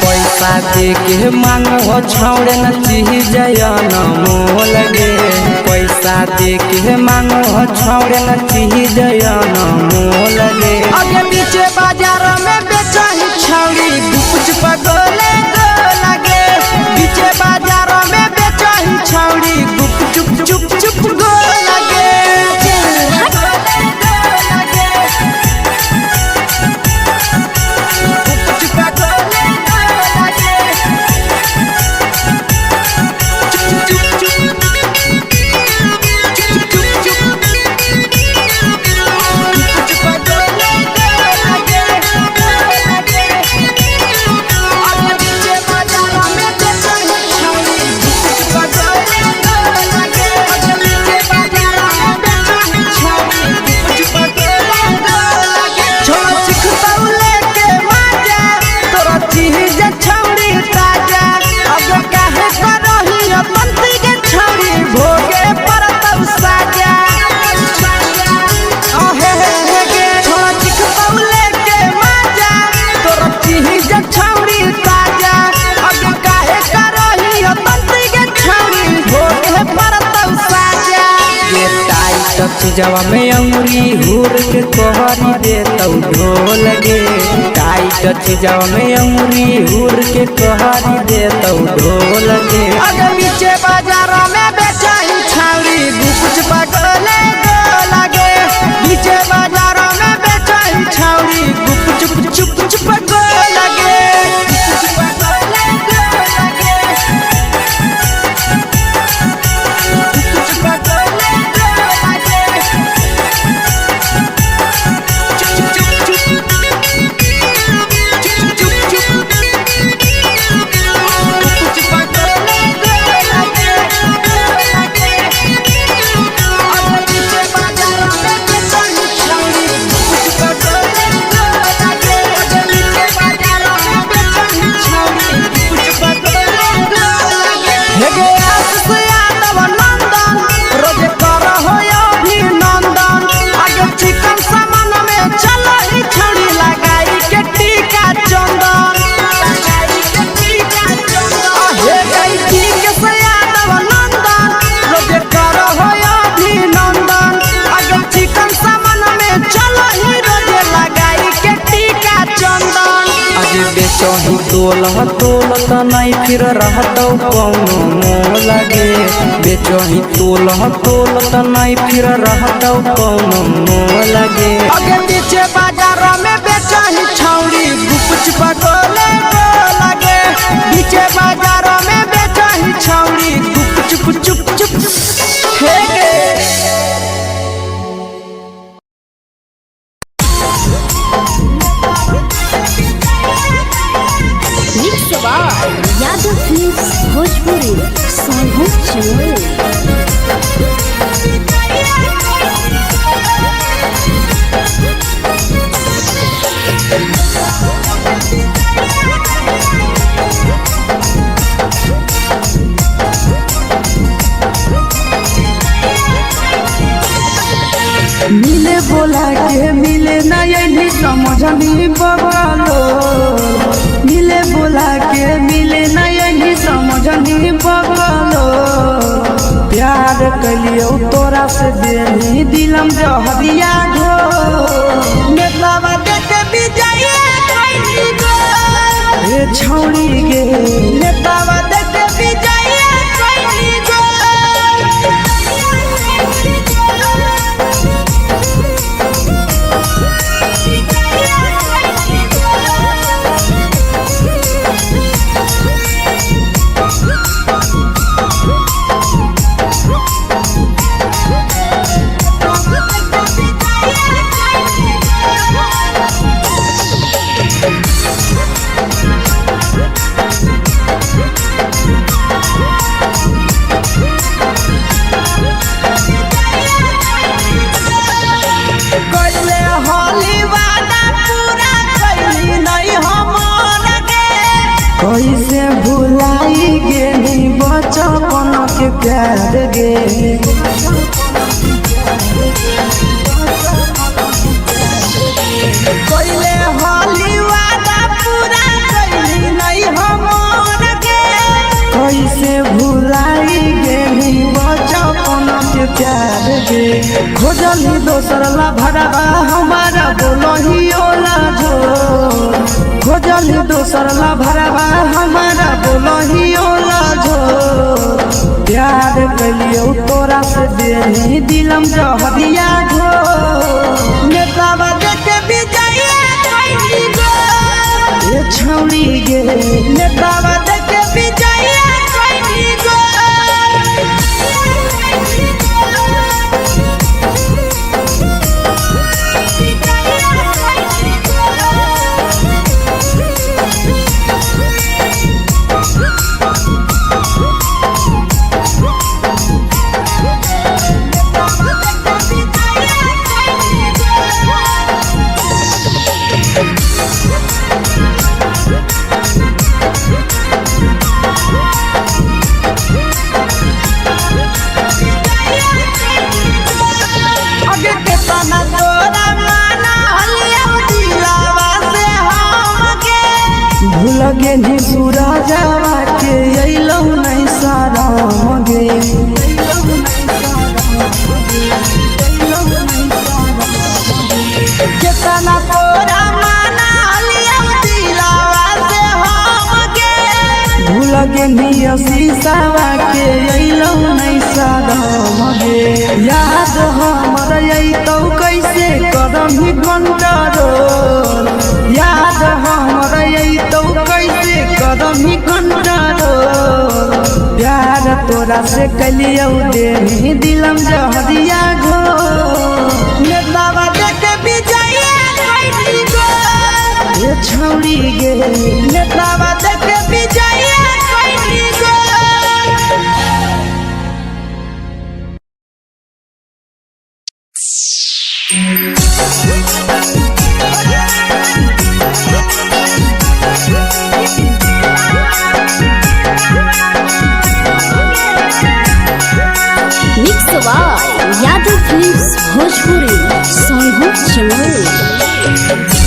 पैसा दे के मांगो छौड़े न चीज जयन मोल गे पैसा दे के मांगो छौड़े न चीज जयन मोल गे आगे पीछे बाजारों में बेचही छौड़ी गुपुच पगोले गो लगे पीछे बाजारों में बेचही छौड़ी गुप चुप चुप चुप गो लगे जवा में अंगुरी हुर के कोहरी दे तौ ढोल गे टाइट जवा में अंगुरी हुर के कोहरी दे तौ ढोल गे आगे पीछे बाजारों में बेचही छौड़ी गुपुच पगोले गो लगे पीछे बाजारों में बेचही छौड़ी गुप चुप चुप चुप गो लगे बेचही तोलह तोलत नहीं फिर रहतौ कौनो मोह लगे बेचही तोलह तोलत नहीं फिर रहतौ कौनो मोह लगे आगे पीछे बाजार में बेचही छौड़ी गुपचुप गोले लगे पीछे बाजार में बेचही छौड़ी गुपचुप चुप चुप हे गे यादव फिल्म्स भोजपुरी संगीत चैनल। मिले बोला के मिले नहीं समझनी बगलो मिले बोला के मिले नहीं समझनी बगलो प्यार कलियो तोरा से देनी दिलम जहरिया घो नेतावा देखे विजय कोई गो ए छौड़ी गे नेतावा देखे विजय कोई गो कैसे भुलाई गेली बचपन के प्यार गे कोइले होली वादा पूरा कैली नहीं हमर के कैसे भुलाई गेली बचपन के प्यार गे खोजली दोसर ला भरवा हमारा बोलही ओला जो खोजली दोसर ला भरवा हमारा बोलही ओला जो प्यार कलियो तोरा से देनी दिलम जहरिया घो नेतावा देखे विजय कोई गो ए छौड़ी गे नेतावा देखे विजय कोई गो लगे नी सूरजवा के अइलौ नहीं साराम गे केतना तोरा माना लिया दिलावा से हम के भूलगे नी शीशावा के अइलौ नहीं साराम गे याद हमर अइतौ कैसे करम ही कंट्रोल याद हमर अइतौ कैसे करम ही कंट्रोल प्यार तोरा से कलियौ देनी दिलम जहरिया घो नेतावा देखे विजय कोई गो ए छौड़ी गे नेतावा देखे विजय कोई गो यादव फिल्म्स भोजपुरी संगीत चैनल।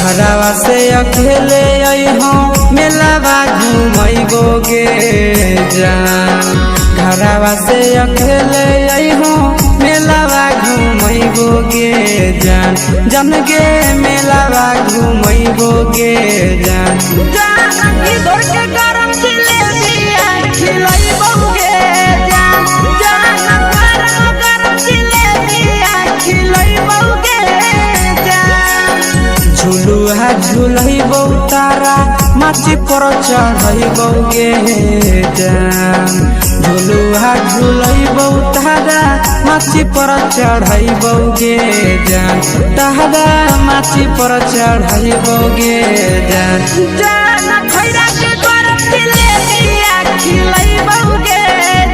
घरवा से अकेले अइहो मेलावा घूमैबो गे जान घरवा से अकेले अइहो मेलावा घूमैबो गे जान जन गे मेलावा घूमैबो गे जान जानकी दौड़ के गरम जिलेबिया खिलैबो गे जान गरम जिलेबिया खिलैबो गे जान झुलुहा झुलैबो तारा माची पर चढ़ैबो गे जान झुलुहा झुलैबो तारा माची पर चढ़ैबो गे जान तारा माची पर चढ़ैबो गे जान खैरा के गरम जिलेबिया खिलैबो गे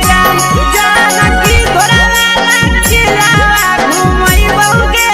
जान जानकी घोड़ावाला खिलावा घुमैबो गे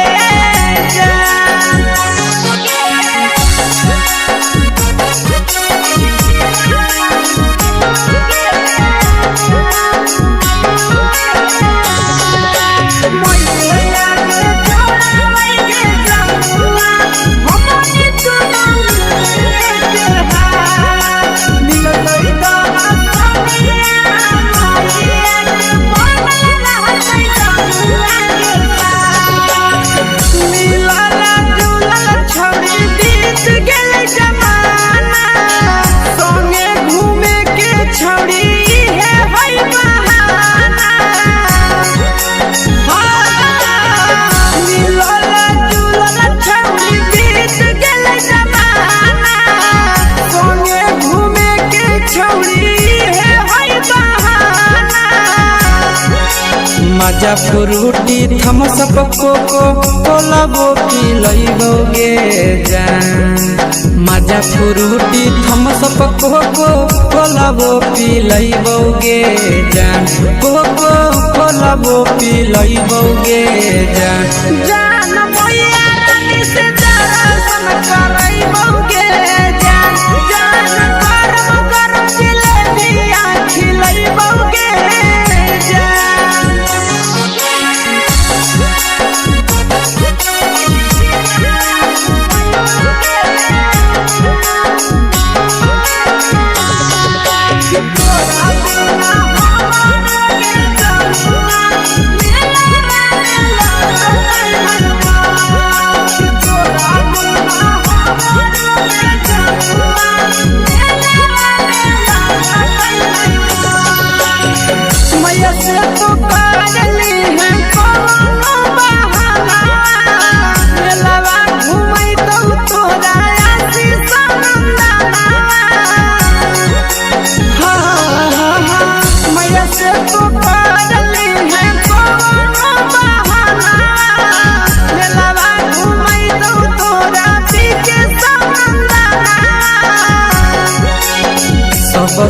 मजा फ्रूटी थमसप कोको कोलाबो पिलैबो गे जान मजा फ्रूटी थमसप कोको कोलाबो पिलैबो गे जान कोको कोलाबो पिलैबो गे जान मैया रानी से दर्शन करैबो गे जान गरम जिलेबिया खिलैबो गे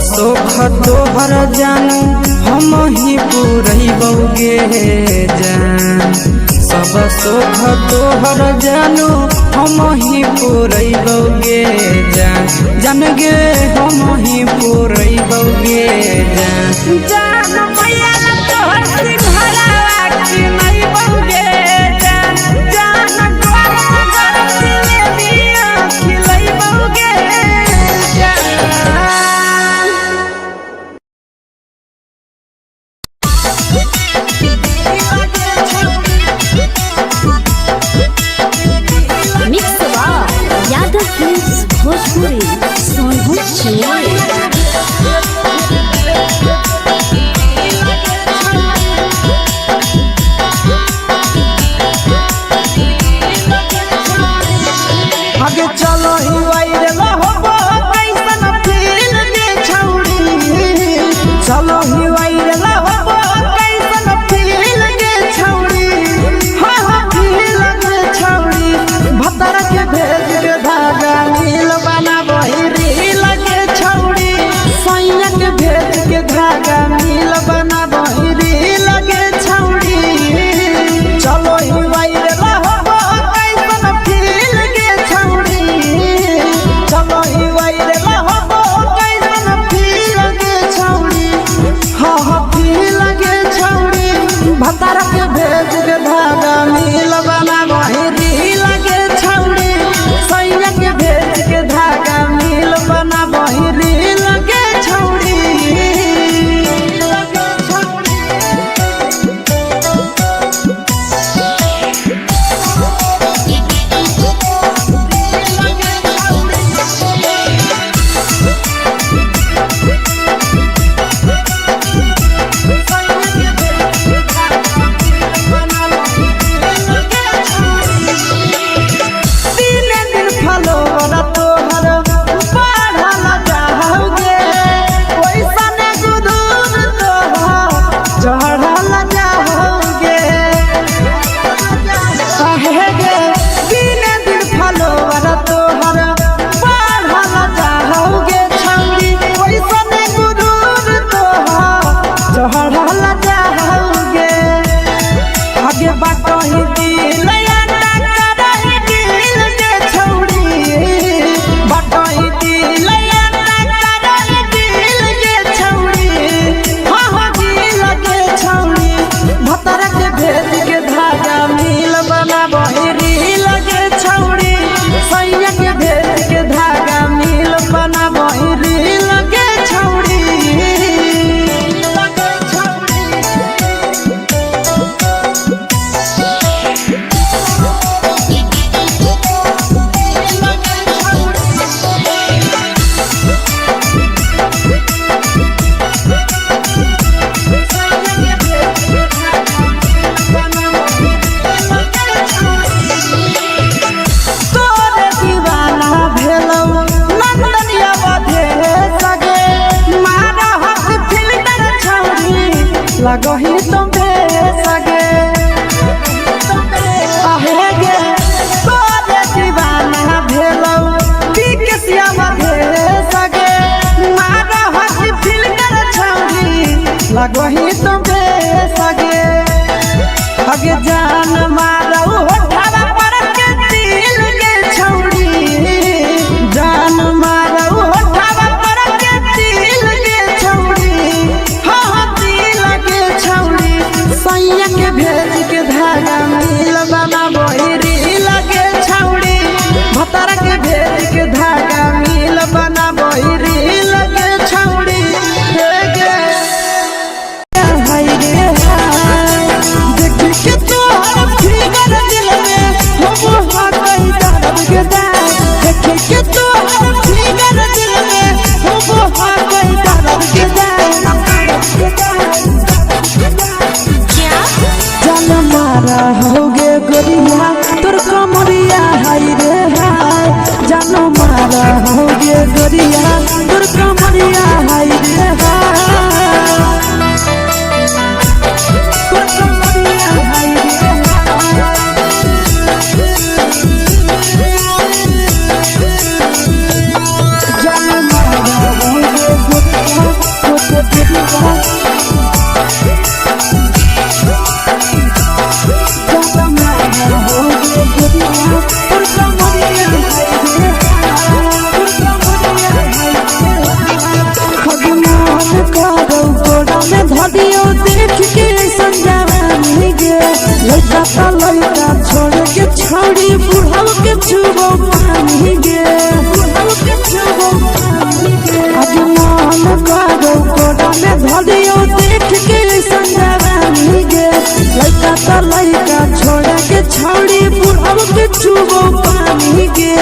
सोख तोहर जानू हम ही पूरैबो गे जान सब सोख तोहर जानू हम ही पूरैबो गे जान गे हम ही पूरैबो गे जान मैया तोहर सिंघरावा खिलैबो गे जान गरम जिलेबिया खिलैबो गे भोजपुरी सोनू आगे चलो ही वायरल होबो कैसन फील दे छौड़ी चलो ही वायरल होबो कैसन फील दे छौड़ी हां फील दे छौड़ी भतर के भेज के धागा नील बनाबो रील के छौड़ी सैया के भेज के धागा नील बनाबो रील के छौड़ी चलो ही वायरल होबो कैसन फील दे छौड़ी चलो ही वायरल होबो कैसन फील दे छौड़ी हां फील लगही तुम्हे सगे आहे गे तोरे दीवाना भेलौ बिकसिया मधे सगे मारा हसी फिल कर छौरी लगही तुम्हे सगे अगे जान मारौ होठवा पर के दिल के छौरी जान मारौ होठवा पर के दिल के छौरी हाँ दिल के छौरी सैया के भेज के धागा मिल बना बहिरी लगे छौरी भतार के भेज के धागा मिल बना बहिरी लगे छौरी हे गे हाय रे हाय देख के तोहर फिगर दिल में हम हाथई दर्द के दाग देख के तोहर फिगर दिल में हम हाथई दर्द के जान मारा होगे गोरिया तोर कमरिया हाय रे हाय जान मारा होगे गोरिया तोर कमरिया हाय रे हाय तोर कमरिया हाय रे जान मारा होगे गोरिया तोर कमरिया धदियो देख के संजावानी गे लइका ता लइका छोड़ के छौड़ी बुढ़ाव के छुबो पानी गे बुढ़ाव के छुबो पानी गे आज मन करो कोडा में धदियो देख के संजावानी गे लइका ता लइका छोड़ के छौड़ी बुढ़ाव के छुबो पानी गे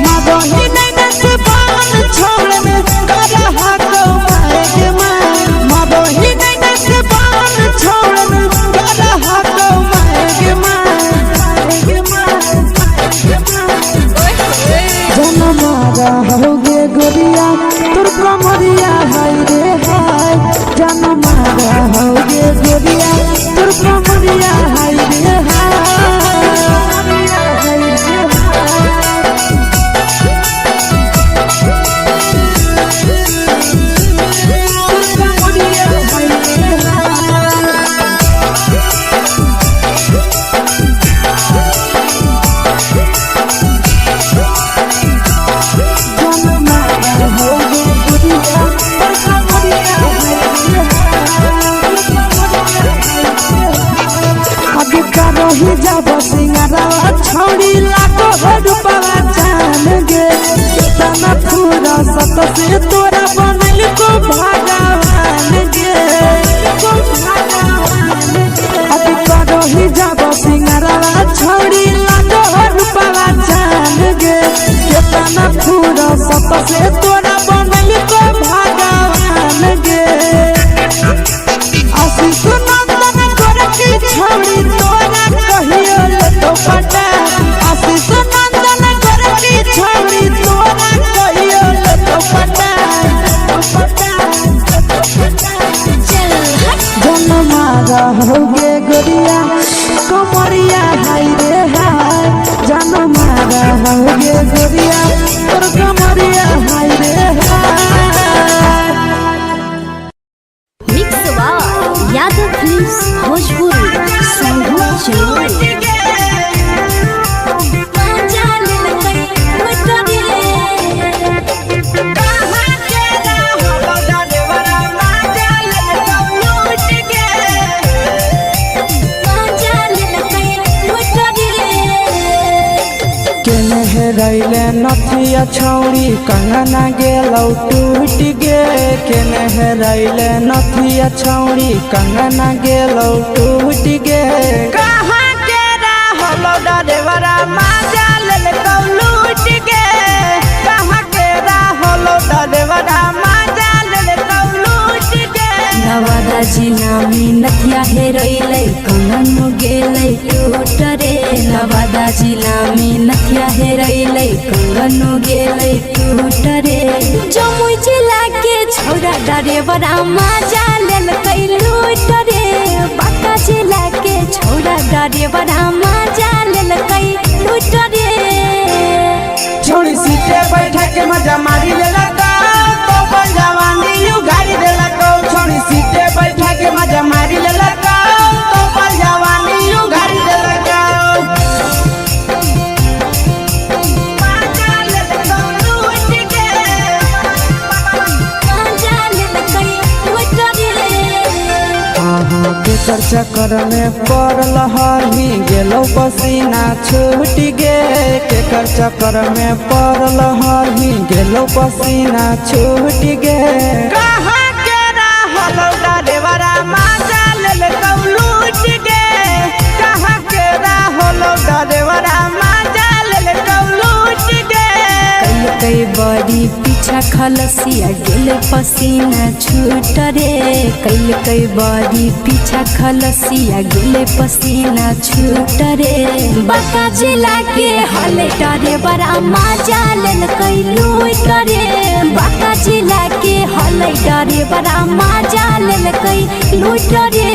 मादही नैना से बान छोड़ में करा हाथो मारे गे मादही नैना से बान छोड़ में करा हाथो मारे गे जन मारा होगे गोरिया तोर कमरिया हाय रे हाय जन मारा होगे गोरिया तोर कमरिया हाय रे ही जब सिंगारा छौड़ी लागो रूपवा जान गे कितना पूरा सत से तोरा बनल को भगवान गे अति करो ही जब सिंगारा छौड़ी लागो रूपवा जान गे कितना पूरा सत से तोरा बनल को भगवान गे आशीष नंदन कर की छौड़ी तोरा कहियो तो पटा आशीष नंदन कर की छौड़ी तोरा कहियो तो पटा जन मारा होगे गोरिया कमरिया हाय रे हाय जन मारा होगे गोरिया तोर कमरिया हाय रे हाय मिक्स वाह यादव फिल्म्स भोजपुरी संगीत चैनल रैले नथिया छौड़ी कंगना गेलौ टूट गे केने रैले नथिया छौड़ी कंगना गेलौ टूट गे कहाँ के रहलो डरेवरा माजा लेलकौ लूट गे कहाँ के रहलो डरेवरा माजा लेलकौ लूट गे नवादा नवादा जिला में नथिया हेरोइले कंगन गेलै टूट रे नवादा जिला में नथिया हेरोइले कंगन गेलै टूट रे जमुई जिला के छौरा डरे बड़ा मजा लेल कै लूट रे बांका जिला के छौरा डरे बड़ा मजा लेल कै लूट रे छोड़ी सीटे बैठा के मजा मारी लेला तो बन जवानी यू गाड़ी देला को छोड़ी सीटे बैठा के मजा मारी लेला तो बन जवानी यू गाड़ी देला को मजा लेला लूट के मजा लेल कै लूट रे केकर चक्कर में पड़ल हरही गेलो पसीना छूट गे केकर चक्कर में पड़ल हरही गेलो पसीना छूट गे कहाँ के रहल डरेवरा मजा लेल लूट के कहाँ के रहल डरेवरा मजा लेल लूट के कई बड़ी पीछा खलसिया गेले पसीना छूट रे कई बड़ी पीछा खलसिया गेले पसीना छूट रे बांका जिला के हले डरे बड़ा मजा लेल कई लूट रे बांका जिला के हले डरे बड़ा मजा लेल कई लूट रे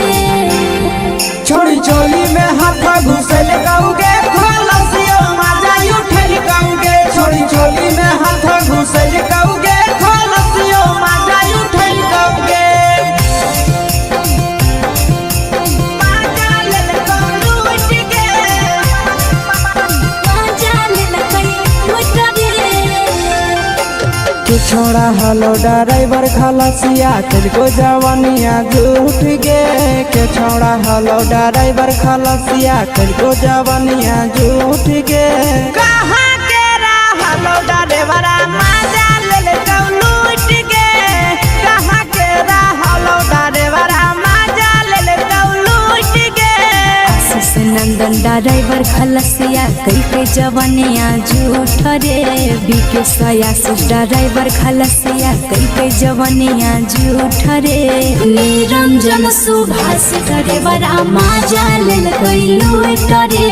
छोड़ी चोली में हाथ घुसल गाऊंगे खलसियो मजा उठल गाऊंगे छोड़ी चोली में हाथ घुसल गाऊंगे खलसियो मजा उठल गाऊंगे मजा लेल लूट के मजा लेल कई लूट रे के छोड़ा हलो ड्राइवर खलसिया तेरे जवानिया झूठ गे के छोड़ा हलो ड्राइवर खलसिया तेरे जवानिया झूठ गे कहाँ के रहल डरेवरा मजा लेल लूट के कहाँ के रहल डरेवरा मजा लेल लूट के आशीष नंदन ड्राइवर खलसिया कई जवानिया झूठ रे बीके आशीष ड्राइवर खलसिया कई जवानिया झूठ रे निरंजन सुभाष ड्राइवर मजा लेल कई लूट रे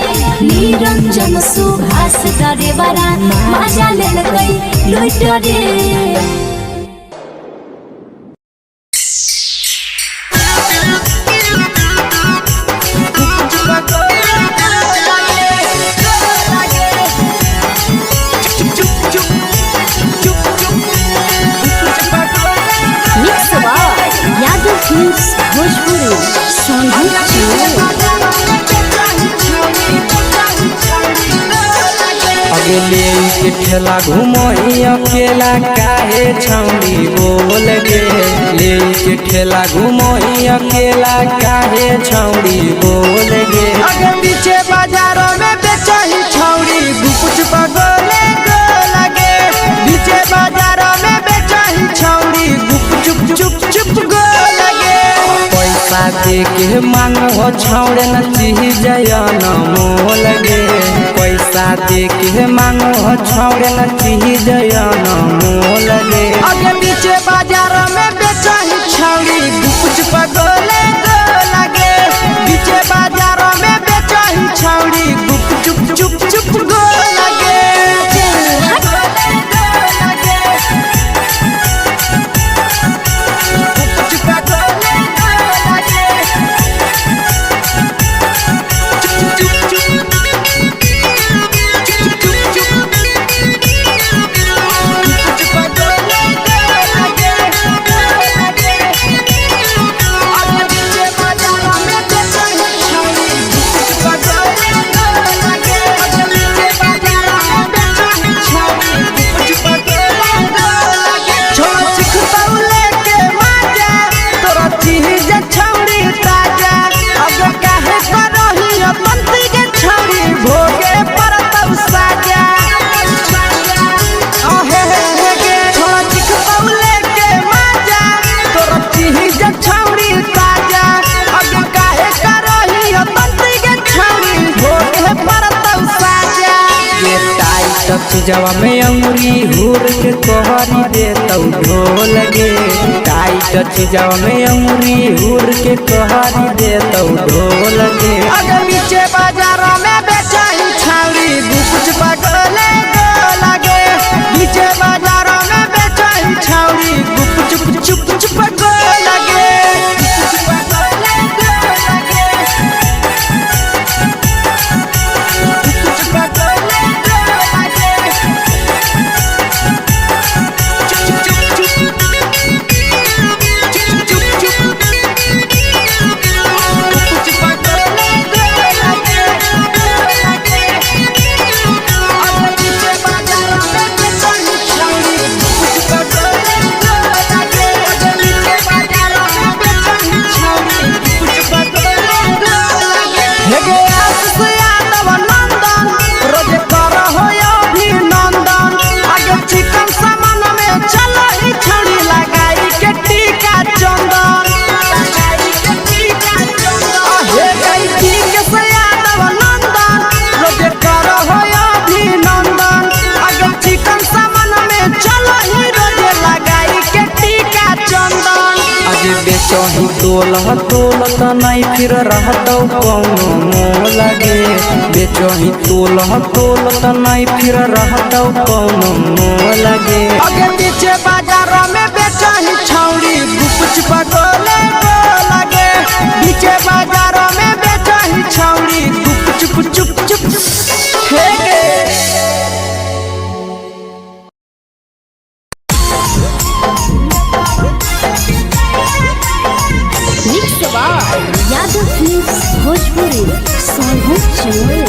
निरंजन सुभाष ड्राइवर मजा लेल कई लूट रे यादव फिल्म्स भोजपुरी अगले के ठेला घुमोई अकेला काहे छौड़ी बोल गे ले के ठेला घुमोई अकेला काहे छौड़ी बोल गे आगे पीछे बाजारों में बेचही छौड़ी गुप चुप गोले गो लगे पीछे बाजारों में बेचही छौड़ी गुप चुप चुप चुप गो लगे पैसा दे के मांगो छौड़े न चीज न मोल गे पैसा दे के मांगो छौड़े न चीज न मोल गे आगे पीछे बाजारों में बेचही छौड़ी गुप चुप गोले गो लगे पीछे बाजारों में बेचही छौड़ी गुप चुप चुप चुप गो लगे जवा में अंगुरी हुर के तोहरी दे तौ ढोल गे टाइट टाइट चीजाव में अंगुरी हुर के कहरी दे तो ढोल के। अगर नीचे बाजारों में बेचा ही छावड़ी कुछ पगले को लगे। नीचे बाजारों में बेचा ही छावड़ी कुछ चुप चुप को लगे। बेचही तोल त नहीं फिर रहतौ कौनो मोह लगे। बेचही तोल त नहीं फिर रहतौ कौनो मोह लगे। अगे नीचे बाजारों में बेचही छौड़ी कुछ पगले को लगे। नीचे बाजारों में बेचही छौड़ी चुप चुप चुप हेगे। यादव फिल्म्स भोजपुरी सोनू चोर।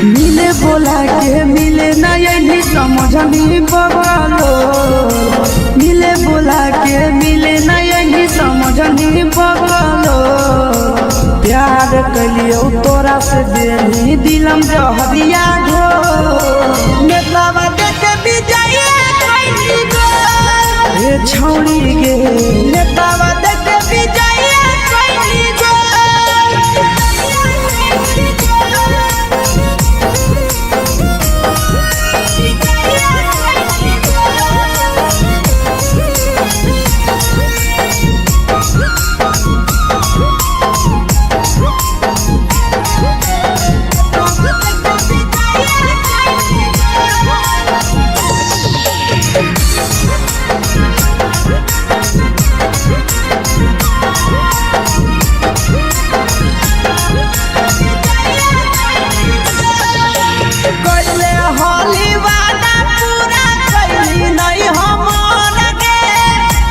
मिले बोला के मिले ना यही समझनी बगलो। मिले बोला के मिले ना यही समझनी बगलो। प्यार कलियो तोरा से देनी दिलम जहरिया घो। नेतावा देखे विजय कैली गो। ए छौड़ी गे नेतावा देखे विजय कैली गो।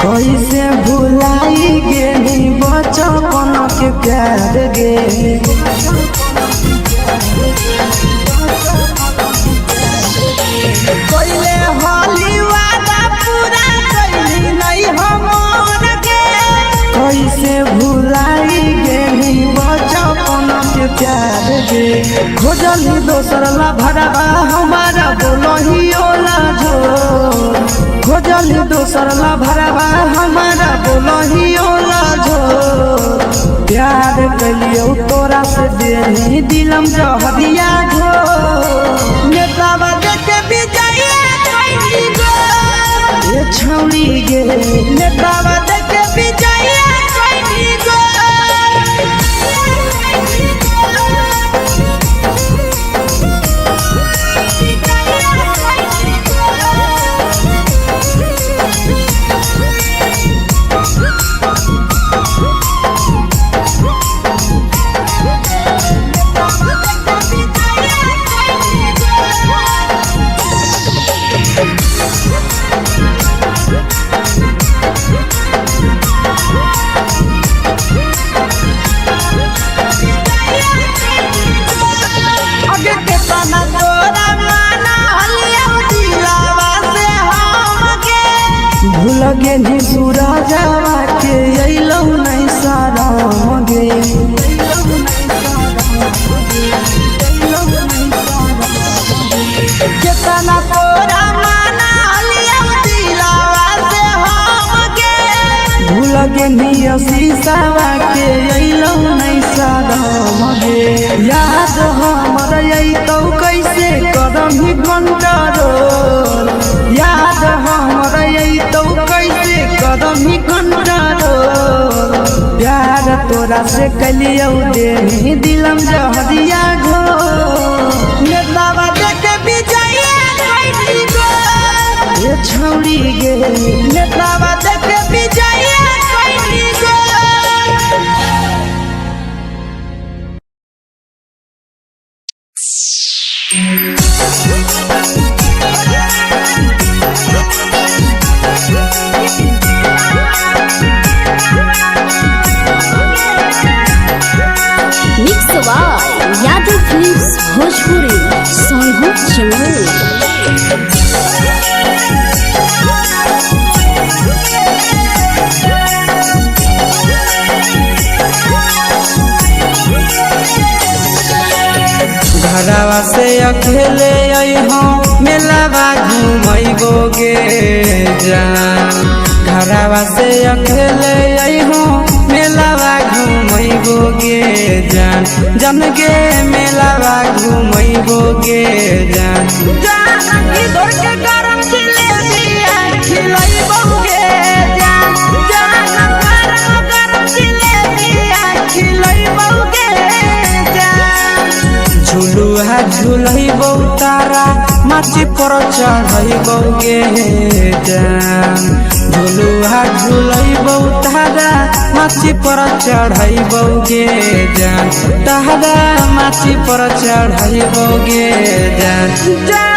कैसे भुलाई गेली बचपन के प्यार गे। कैले होली वादा पूरा कैली नहीं हमर गे। कैसे भुलाई गेली बचपन के प्यार गे। खोजली दोसर ला भरवा हमारा बोलही ओला झो। खोजली दोसर ला भरवा हमारा बोलही ओला झो। प्यार कलियो तोरा से देनी दिलम जहरिया घो। नेतावा देखे विजय कैली गो। ए छौड़ी गे नेतावा देखे विजय कैली गो। लगे नी सूरजवा के अइलौ नहीं सारा मगे। केतना तोरा माना लिया पेनिया शीशावा के अइलौ नहीं सादम गे याद हमर अइतौ कैसे करम ही कंट्रोल याद हमर अइतौ कैसे करम ही कंट्रोल प्यार तोरा से कलियौ देनी दिलम जहरिया घो नेतावा देखे विजया कैसी गो ये छौरी गे नेतावा देखे विजया कैसी गो mix by Yadav films Bhojpuri सोनू चमल। घरवा से अकेले अइहो मेलावा घूमैबो गे जान घरवा से अकेले अइहो मेलावा घूमैबो गे जान जन गे मेलावा घूमैबो गे जान जान इधर के गरम जिलेबिया खिलैबो गे जान जान गरम जिलेबिया खिलैबो गे जान झुलुहा झुलैबो तारा माची पर चढ़ैबो गे जान झुलुहा झुलैबो तारा माची पर चढ़ैबो गे जान तारा माची पर चढ़ैबो गे जान।